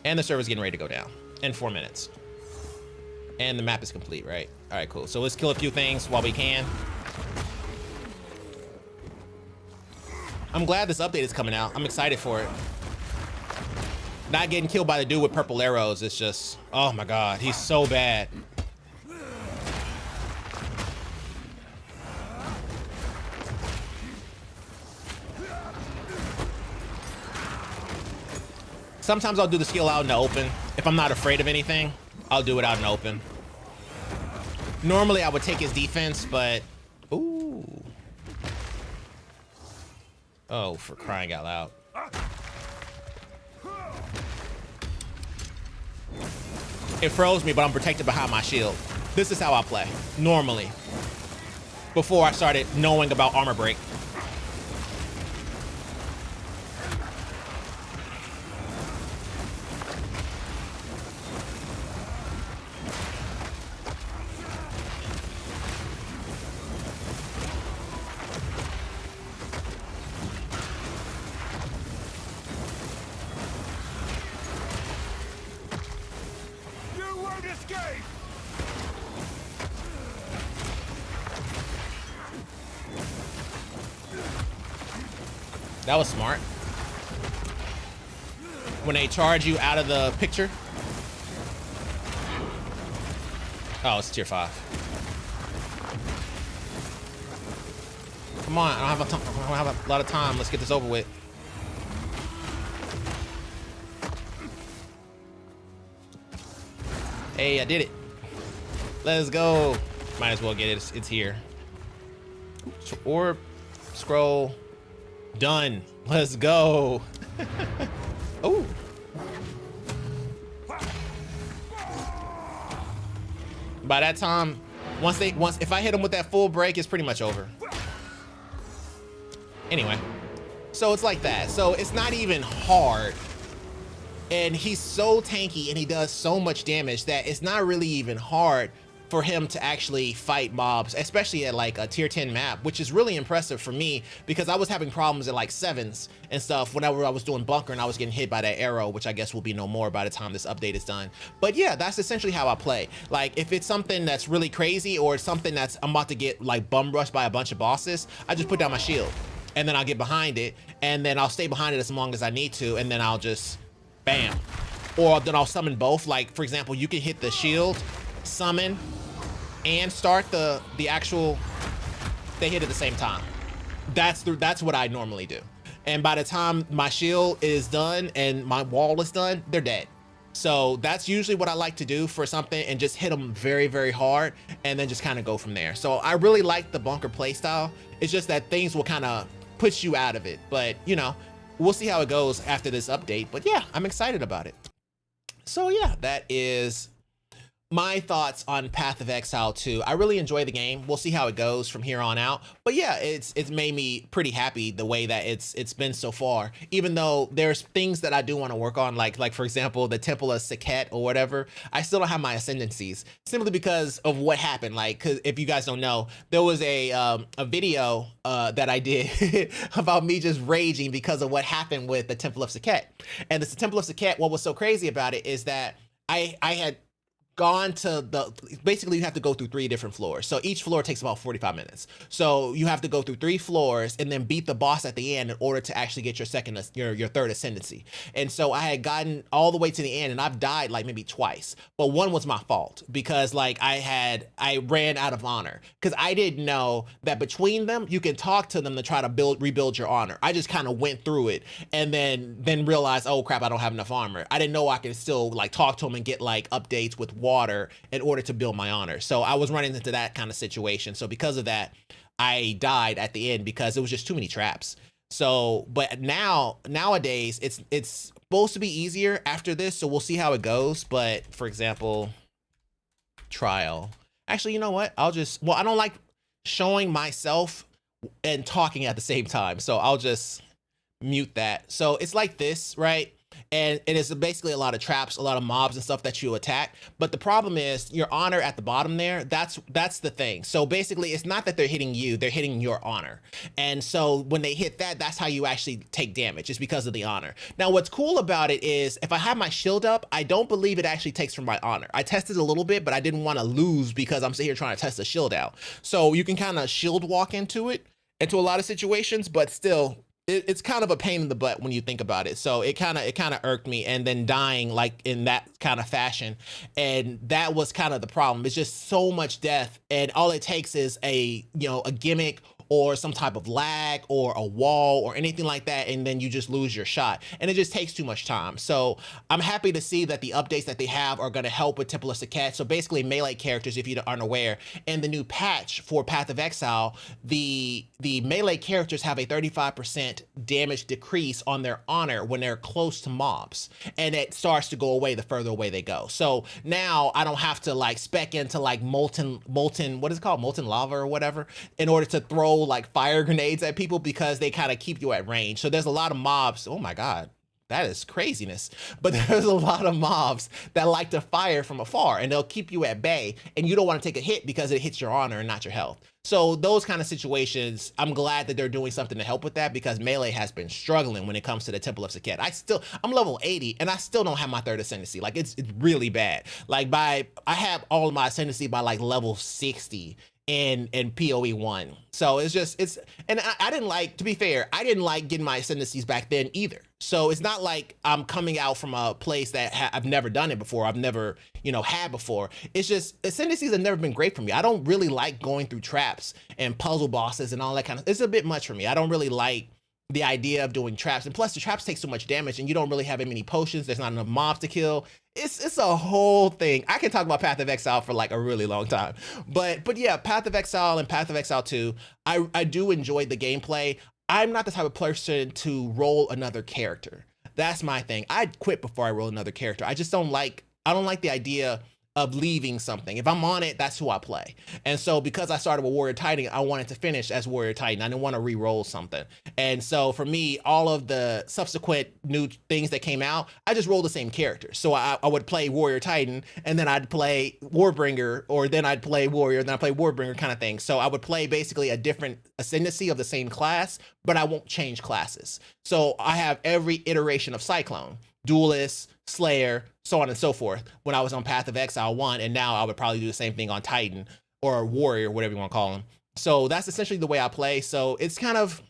And the server's getting ready to go down in 4 minutes. And the map is complete, right? All right, cool. So let's kill a few things while we can. I'm glad this update is coming out. I'm excited for it. Not getting killed by the dude with purple arrows. It's just, oh my God, he's so bad. Sometimes I'll do the skill out in the open. If I'm not afraid of anything, I'll do it out in the open. Normally I would take his defense, but, ooh. Oh, for crying out loud. It froze me, but I'm protected behind my shield. This is how I play, normally. Before I started knowing about armor break. That was smart. When they charge you out of the picture. Oh, it's tier 5. Come on, I don't have a lot of time. Let's get this over with. Hey, I did it. Let's go. Might as well get it. It's here. Or scroll. Done. Let's go. Oh. By that time, if I hit them with that full break, it's pretty much over. Anyway, so it's like that. So it's not even hard. And he's so tanky and he does so much damage that it's not really even hard for him to actually fight mobs, especially at like a tier 10 map, which is really impressive for me because I was having problems at like 7s and stuff whenever I was doing bunker and I was getting hit by that arrow, which I guess will be no more by the time this update is done. But yeah, that's essentially how I play. Like if it's something that's really crazy or it's something that's I'm about to get like bum rushed by a bunch of bosses, I just put down my shield and then I'll get behind it and then I'll stay behind it as long as I need to and then I'll just bam. Or then I'll summon both. Like for example, you can hit the shield, summon, and start the actual, they hit at the same time. That's what I normally do. And by the time my shield is done and my wall is done, they're dead. So that's usually what I like to do for something and just hit them very, very hard and then just kind of go from there. So I really like the bunker playstyle. It's just that things will kind of push you out of it. But you know, we'll see how it goes after this update. But yeah, I'm excited about it. So yeah, that is my thoughts on Path of Exile 2. I really enjoy the game. We'll see how it goes from here on out. But yeah, it's made me pretty happy the way that it's been so far. Even though there's things that I do want to work on, like for example, the Temple of Sekhet or whatever. I still don't have my ascendancies simply because of what happened. Like, cause if you guys don't know, there was a video that I did about me just raging because of what happened with the Temple of Sekhet. And the Temple of Sekhet, what was so crazy about it is that I had gone to basically you have to go through 3 different floors. So each floor takes about 45 minutes. So you have to go through 3 floors and then beat the boss at the end in order to actually get your third ascendancy. And so I had gotten all the way to the end and I've died like maybe twice, but one was my fault because like I ran out of honor because I didn't know that between them, you can talk to them to try to rebuild your honor. I just kind of went through it and then realized, oh crap, I don't have enough armor. I didn't know I could still like talk to them and get like updates with water in order to build my honor. So I was running into that kind of situation. So because of that, I died at the end because it was just too many traps. So, but nowadays it's supposed to be easier after this. So we'll see how it goes. But for example, trial. Actually, you know what? I don't like showing myself and talking at the same time. So I'll just mute that. So it's like this, right? And it is basically a lot of traps, a lot of mobs and stuff that you attack. But the problem is your honor at the bottom there, that's the thing. So basically it's not that they're hitting you, they're hitting your honor. And so when they hit that, that's how you actually take damage. It's because of the honor. Now, what's cool about it is if I have my shield up, I don't believe it actually takes from my honor. I tested a little bit, but I didn't want to lose because I'm sitting here trying to test the shield out. So you can kind of shield walk into a lot of situations, but still, it's kind of a pain in the butt when you think about it. So it kind of irked me, and then dying like in that kind of fashion. And that was kind of the problem. It's just so much death. And all it takes is a gimmick or some type of lag or a wall or anything like that, and then you just lose your shot. And it just takes too much time. So I'm happy to see that the updates that they have are going to help with Temple of Sekhet. So basically melee characters, if you aren't aware, in the new patch for Path of Exile, the melee characters have a 35% damage decrease on their honor when they're close to mobs. And it starts to go away the further away they go. So now I don't have to like spec into like molten, what is it called? Molten lava or whatever, in order to throw like fire grenades at people because they kind of keep you at range. So there's a lot of mobs. Oh my God, that is craziness. But there's a lot of mobs that like to fire from afar and they'll keep you at bay and you don't want to take a hit because it hits your honor and not your health. So those kind of situations, I'm glad that they're doing something to help with that because melee has been struggling when it comes to the Temple of Sekhet. I'm level 80 and I still don't have my third ascendancy. Like it's really bad. Like I have all of my ascendancy by like level 60 in POE 1. So and I didn't like, to be fair, I didn't like getting my ascendancies back then either. So it's not like I'm coming out from a place that I've never done it before. I've never, had before. It's just ascendancies have never been great for me. I don't really like going through traps and puzzle bosses and all that kind of, it's a bit much for me. I don't really like the idea of doing traps. And plus the traps take so much damage and you don't really have many potions. There's not enough mobs to kill. It's a whole thing. I can talk about Path of Exile for like a really long time. But yeah, Path of Exile and Path of Exile 2, I do enjoy the gameplay. I'm not the type of person to roll another character. That's my thing. I'd quit before I roll another character. I don't like the idea of leaving something. If I'm on it, that's who I play. And so because I started with Warrior Titan, I wanted to finish as Warrior Titan. I didn't want to re-roll something. And so for me, all of the subsequent new things that came out, I just rolled the same character. So I would play Warrior Titan, and then I'd play Warbringer, or then I'd play Warrior, and then I'd play Warbringer kind of thing. So I would play basically a different ascendancy of the same class, but I won't change classes. So I have every iteration of Cyclone, Duelist, Slayer, so on and so forth when I was on Path of Exile 1, and now I would probably do the same thing on Titan or Warrior, whatever you want to call him. So that's essentially the way I play. So it's kind of,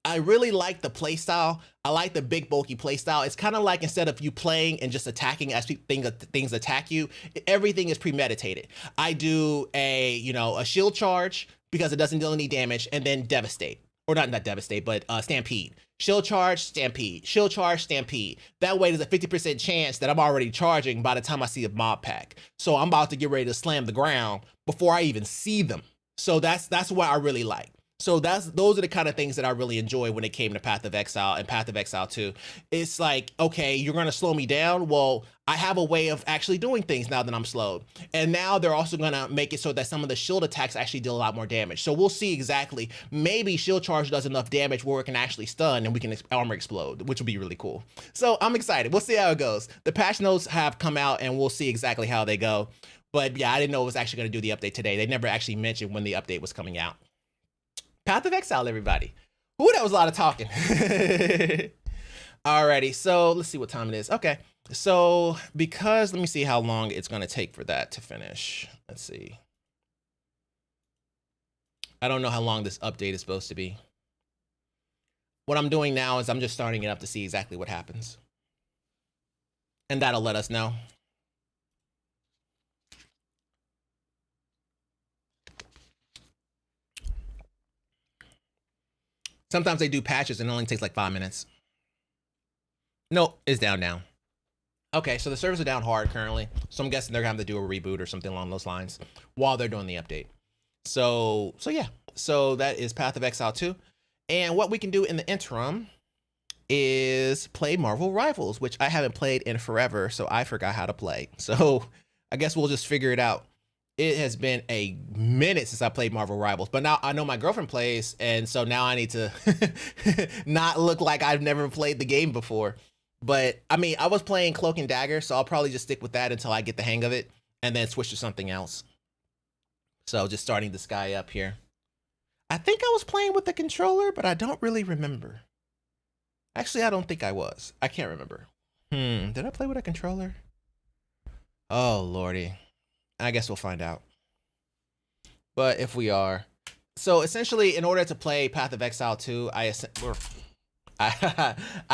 I really like the play style. I like the big bulky play style. It's kind of like instead of you playing and just attacking as things attack you, everything is premeditated. I do a shield charge because it doesn't deal any damage, and then devastate. Or not devastate, but stampede. Shield charge, stampede. Shield charge, stampede. That way there's a 50% chance that I'm already charging by the time I see a mob pack. So I'm about to get ready to slam the ground before I even see them. So that's what I really like. So those are the kind of things that I really enjoy when it came to Path of Exile and Path of Exile 2. It's like, okay, you're gonna slow me down. Well, I have a way of actually doing things now that I'm slowed. And now they're also gonna make it so that some of the shield attacks actually deal a lot more damage. So we'll see exactly, maybe shield charge does enough damage where it can actually stun and we can armor explode, which will be really cool. So I'm excited. We'll see how it goes. The patch notes have come out and we'll see exactly how they go. But yeah, I didn't know it was actually gonna do the update today. They never actually mentioned when the update was coming out. Path of Exile, everybody. Ooh, that was a lot of talking. Alrighty, so let's see what time it is. Okay, so let me see how long it's gonna take for that to finish. Let's see. I don't know how long this update is supposed to be. What I'm doing now is I'm just starting it up to see exactly what happens. And that'll let us know. Sometimes they do patches and it only takes like 5 minutes. Nope, it's down now. Okay, so the servers are down hard currently. So I'm guessing they're gonna have to do a reboot or something along those lines while they're doing the update. So yeah, so that is Path of Exile 2. And what we can do in the interim is play Marvel Rivals, which I haven't played in forever, so I forgot how to play. So I guess we'll just figure it out. It has been a minute since I played Marvel Rivals, but now I know my girlfriend plays, and so now I need to not look like I've never played the game before. But I mean, I was playing Cloak and Dagger, so I'll probably just stick with that until I get the hang of it and then switch to something else. So just starting this guy up here. I think I was playing with the controller, but I don't really remember. Actually, I don't think I was. I can't remember. Did I play with a controller? Oh, Lordy. I guess we'll find out. But if we are, so essentially in order to play Path of Exile 2, I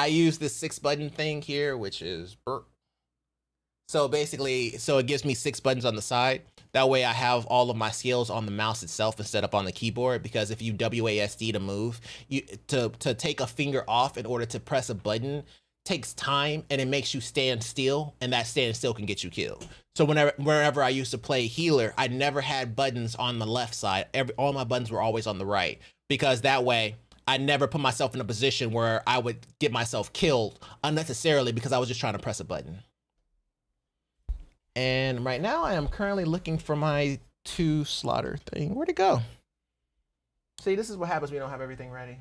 use this 6-button thing here, which is so basically, so it gives me 6 buttons on the side. That way I have all of my skills on the mouse itself instead of on the keyboard, because if you WASD to move, to take a finger off in order to press a button takes time, and it makes you stand still, and that stand still can get you killed. So whenever I used to play healer, I never had buttons on the left side. All my buttons were always on the right, because that way I never put myself in a position where I would get myself killed unnecessarily because I was just trying to press a button. And right now I am currently looking for my 2 slaughter thing. Where'd it go? See, this is what happens when you don't have everything ready.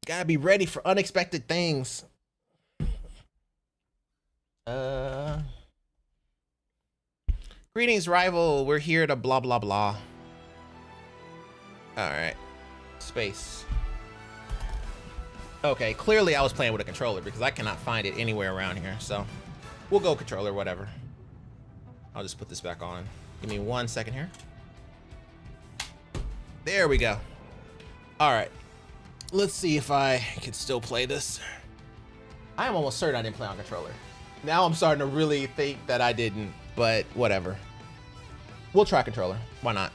Gotta be ready for unexpected things. Greetings, rival. We're here to blah, blah, blah. All right. Space. Okay, clearly I was playing with a controller because I cannot find it anywhere around here. So we'll go controller, whatever. I'll just put this back on. Give me 1 second here. There we go. All right. Let's see if I can still play this. I am almost certain I didn't play on controller. Now I'm starting to really think that I didn't, but whatever. We'll try controller. Why not?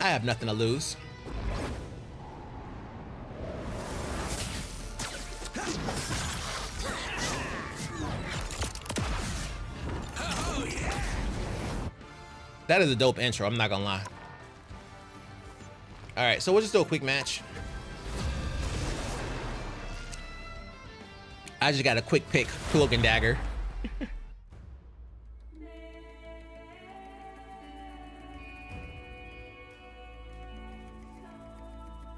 I have nothing to lose. That is a dope intro, I'm not gonna lie. All right, so we'll just do a quick match. I just got a quick pick cloak and dagger.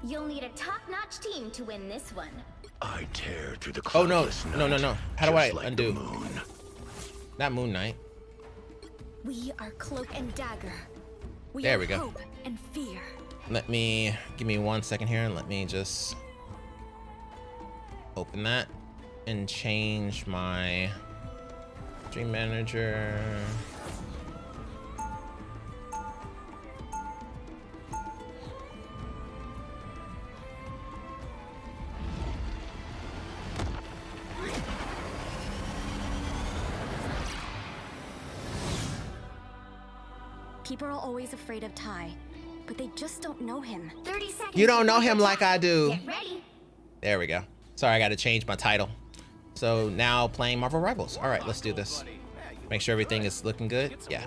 You'll need a top-notch team to win this one. I tear through the Oh no, cloudless no, no, night, no. How do I just like undo? the moon. Not Moon Knight. We are Cloak and Dagger. There we go. Hope and fear. Give me 1 second here and let me just open that and change my Dream Manager. People are always afraid of Ty, but they just don't know him. 30 seconds. You don't know him like I do. Get ready. There we go. Sorry, I got to change my title. So now playing Marvel Rivals. All right, let's do this. Make sure everything is looking good. Yeah.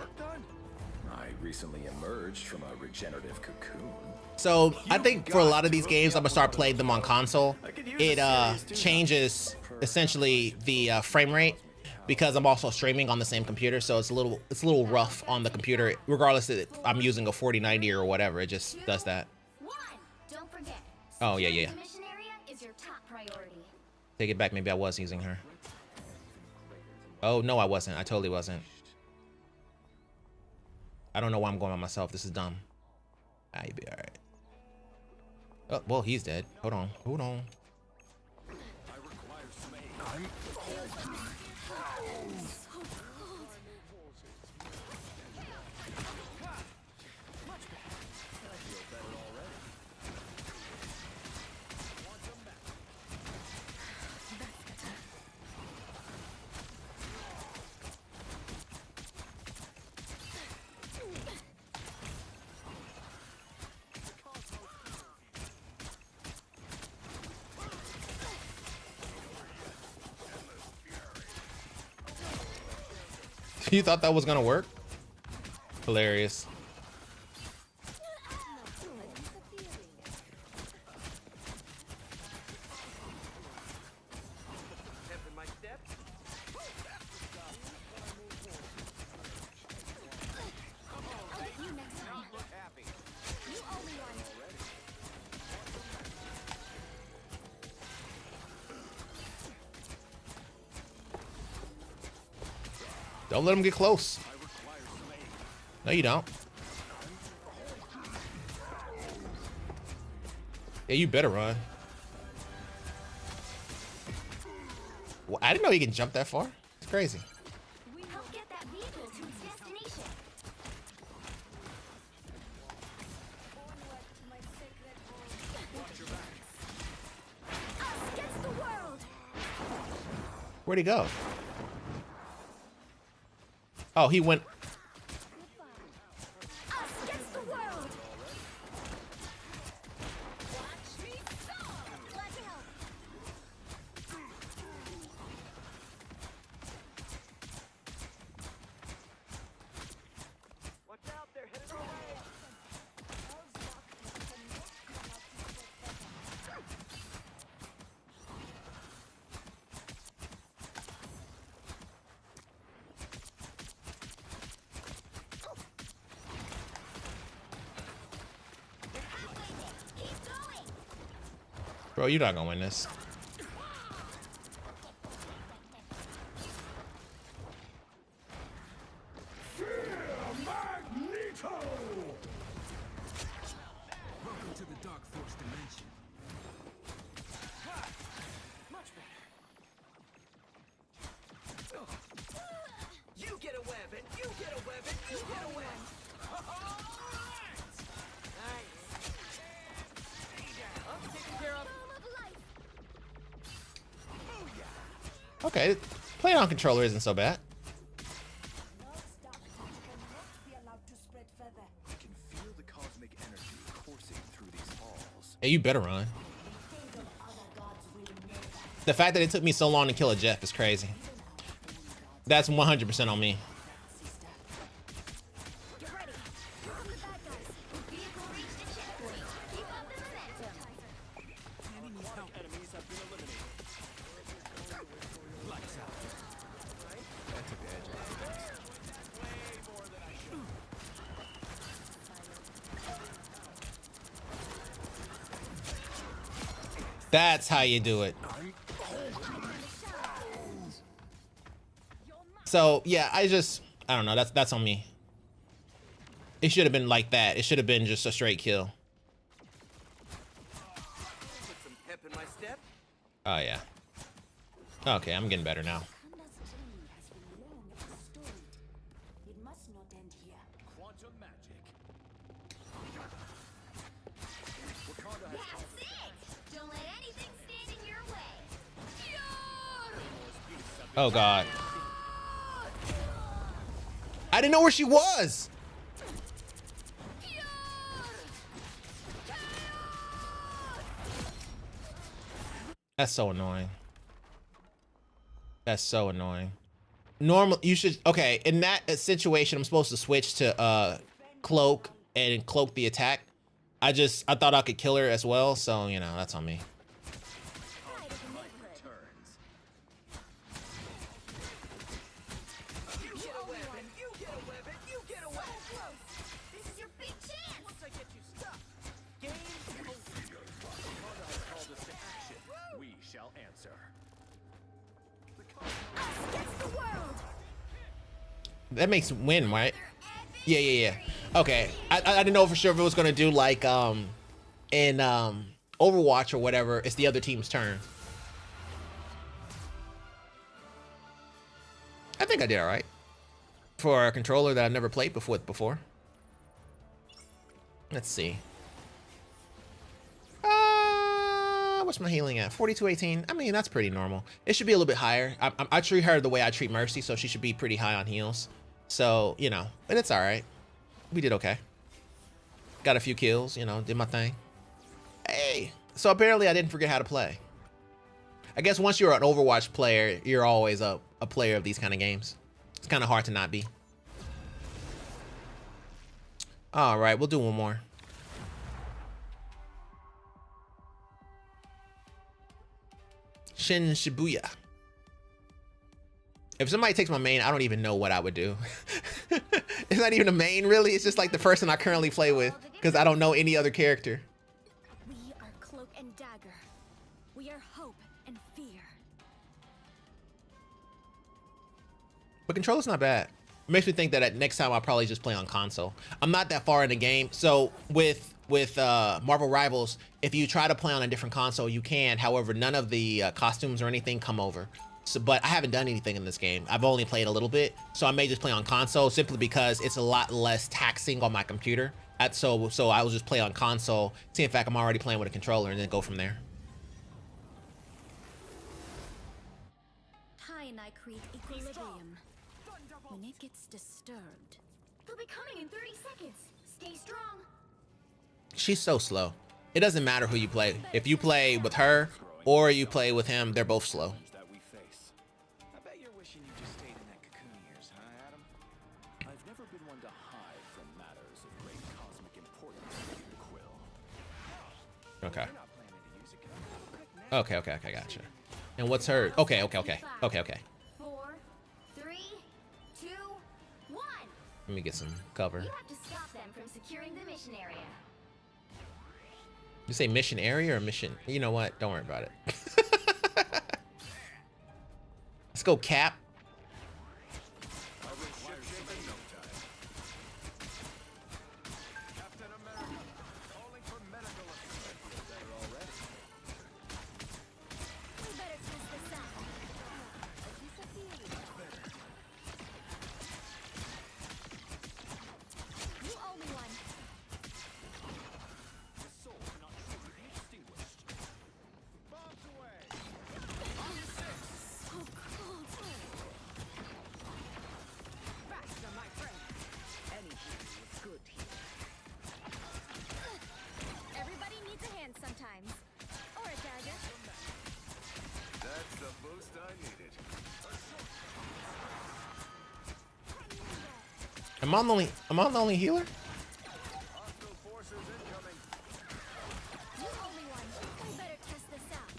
I recently emerged from a regenerative cocoon. So I think for a lot of these games, I'm gonna start playing them on console. It changes essentially the frame rate because I'm also streaming on the same computer, so it's a little rough on the computer, regardless if I'm using a 4090 or whatever. It just does that. Don't forget. Oh yeah, yeah. The mission area is your top priority. Take it back. Maybe I was using her. Oh no, I wasn't. I totally wasn't. I don't know why I'm going by myself. This is dumb. Ah, you'll be all right. Oh, well, he's dead. Hold on. Hold on. You thought that was gonna work? Hilarious. Don't let him get close. No, you don't. Yeah, you better run. Well, I didn't know you can jump that far. It's crazy. Help get that vehicle to its destination. Us against the world. Where'd he go? Oh, he went. Us against the world. Bro, you're not gonna win this. Welcome to the Dark Force dimension. Much better. You get a weapon. You get a weapon. You get a weapon. Okay, playing on controller isn't so bad. I can feel the cosmic energy coursing through these halls. Hey, you better run. The fact that it took me so long to kill a Jeff is crazy. That's 100% on me. That's how you do it. So yeah, I don't know. That's on me. It should have been like that. It should have been just a straight kill. Oh yeah. Okay, I'm getting better now. Oh God. I didn't know where she was. That's so annoying. That's so annoying. Normal, you should, okay, in that situation, I'm supposed to switch to cloak and cloak the attack. I thought I could kill her as well, so, you know, that's on me. That makes win, right? Yeah. Okay. I didn't know for sure if it was gonna do like in Overwatch or whatever. It's the other team's turn. I think I did all right for a controller that I've never played before. Let's see. What's my healing at? 4218. I mean, that's pretty normal. It should be a little bit higher. I treat her the way I treat Mercy, so she should be pretty high on heals. So, you know, but it's all right. We did okay. Got a few kills, you know, did my thing. Hey, so apparently I didn't forget how to play. I guess once you're an Overwatch player, you're always a player of these kind of games. It's kind of hard to not be. All right, we'll do one more. Shin Shibuya. If somebody takes my main, I don't even know what I would do. It's not even a main, really. It's just like the person I currently play with, because I don't know any other character. We are Cloak and Dagger. We are hope and fear. But controller's not bad. It makes me think that next time I'll probably just play on console. I'm not that far in the game, so with Marvel Rivals, if you try to play on a different console, you can. However, none of the costumes or anything come over. So, but I haven't done anything in this game. I've only played a little bit, so I may just play on console simply because it's a lot less taxing on my computer. So I will just play on console, see in fact I'm already playing with a controller, and then go from there. Ty and I create equilibrium. When it gets disturbed, they'll be coming in 30 seconds. Stay strong. She's so slow. It doesn't matter who you play. If you play with her or you play with him, they're both slow. Okay. Okay, gotcha. And what's her? Okay. 4, 3, 2, 1. Let me get some cover. You have to stop them from securing the mission area. You say mission area or mission? You know what? Don't worry about it. Let's go, Cap. Everybody needs a hand sometimes. Or a dagger. That's the boost I needed. Am I the only healer? You only one. We better test this out.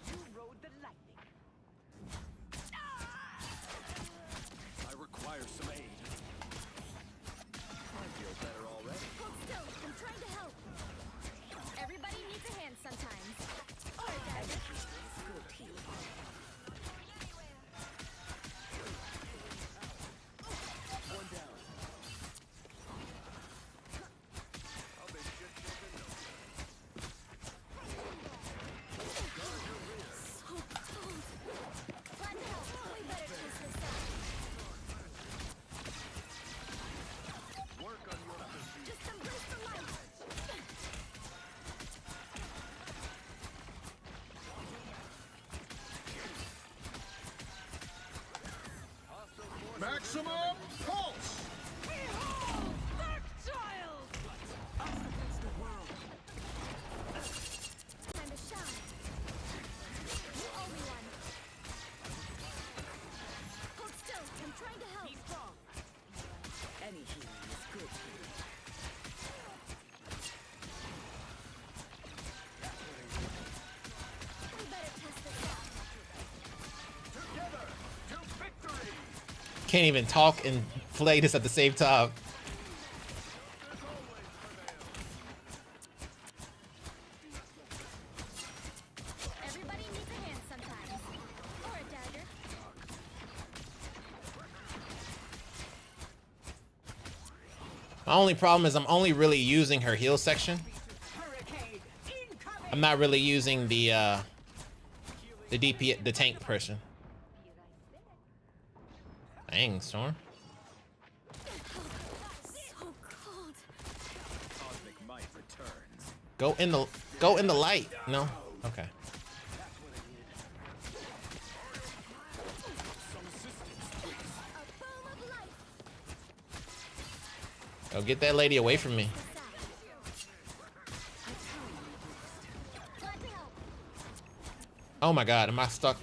You rode the lightning. I require some aid. sometimes. Or a dagger. Maximum pulse! Time to shine. You owe me one. Hold still. I'm trying to help. Be strong. Any healing is good healing. We better test this out. Together to victory! Can't even talk and play this at the same time. Everybody needs a hand sometimes. Or a dagger. My only problem is I'm only really using her heal section. I'm not really using the DP, the tank person. Dang, Storm. So cold. Cosmic might returns. Go in the light. No? Okay. Go get that lady away from me. Oh my god, am I stuck?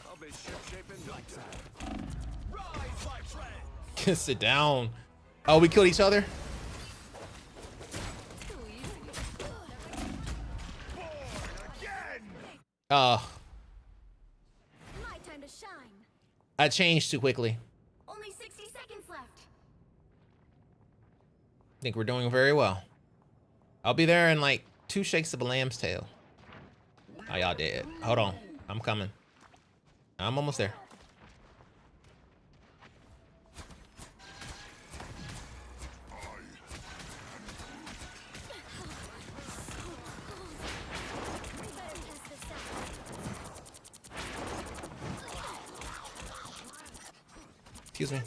I'll be ship-shape in no time. Rise, my friend! Sit down. Oh, we killed each other? Oh, My time to shine. I changed too quickly. Only 60 seconds left. I think we're doing very well. I'll be there in like 2 shakes of a lamb's tail. Oh, y'all dead. Hold on. I'm coming. I'm almost there. Excuse me.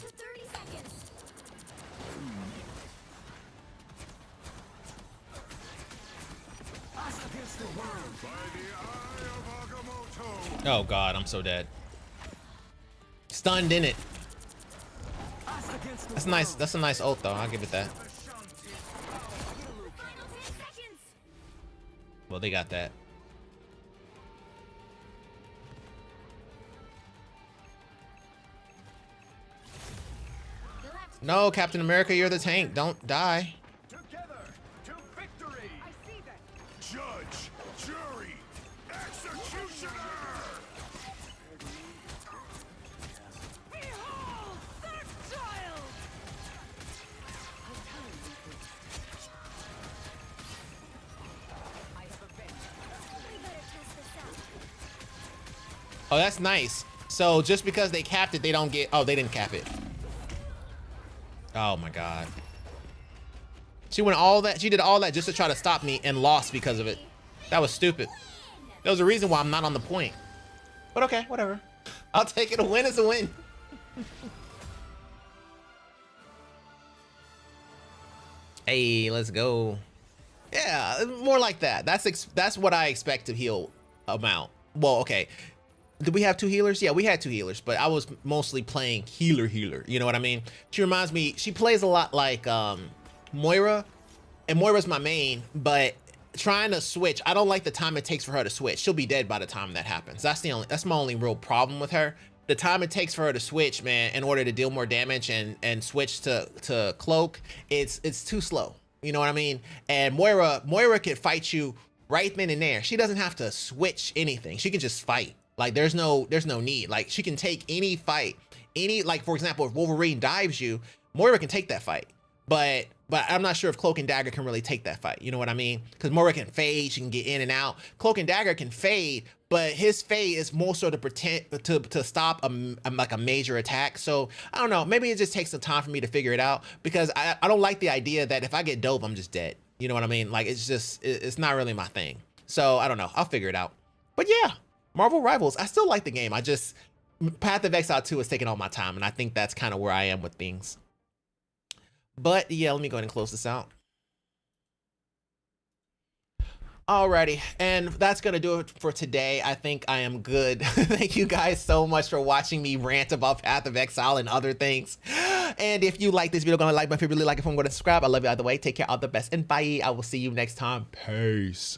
Oh god, I'm so dead. Stunned in it. That's nice. That's a nice ult though. I'll give it that. Well, they got that. No, Captain America, you're the tank. Don't die. Together to victory! I see that. Judge, jury, executioner! Behold the child! Oh, that's nice. So just because they capped it, they don't get... Oh, they didn't cap it. Oh my god. She went all that. She did all that just to try to stop me and lost because of it. That was stupid. There was a reason why I'm not on the point. But okay, whatever. I'll take it. A win is a win. Hey, let's go. Yeah, more like that. That's what I expect to heal amount. Well, okay. Did we have 2 healers? Yeah, we had 2 healers, but I was mostly playing healer. You know what I mean? She reminds me, she plays a lot like Moira, and Moira's my main, but trying to switch, I don't like the time it takes for her to switch. She'll be dead by the time that happens. That's my only real problem with her. The time it takes for her to switch, man, in order to deal more damage and switch to cloak, it's too slow. You know what I mean? And Moira can fight you right then and there. She doesn't have to switch anything. She can just fight. Like there's no need. Like she can take any fight, like for example, if Wolverine dives you, Moira can take that fight. But I'm not sure if Cloak and Dagger can really take that fight. You know what I mean? Because Moira can fade, she can get in and out. Cloak and Dagger can fade, but his fade is more so to pretend to stop like a major attack. So I don't know. Maybe it just takes some time for me to figure it out, because I don't like the idea that if I get dope, I'm just dead. You know what I mean? Like it's not really my thing. So I don't know. I'll figure it out. But yeah, Marvel Rivals. I still like the game. I just Path of Exile 2 is taking all my time, and I think that's kind of where I am with things. But yeah, let me go ahead and close this out. Alrighty, and that's gonna do it for today. I think I am good. Thank you guys so much for watching me rant about Path of Exile and other things. And if you like this video, gonna like my favorite, really like it, if I'm gonna subscribe. I love you either way. Take care, all the best, and bye. I will see you next time. Peace.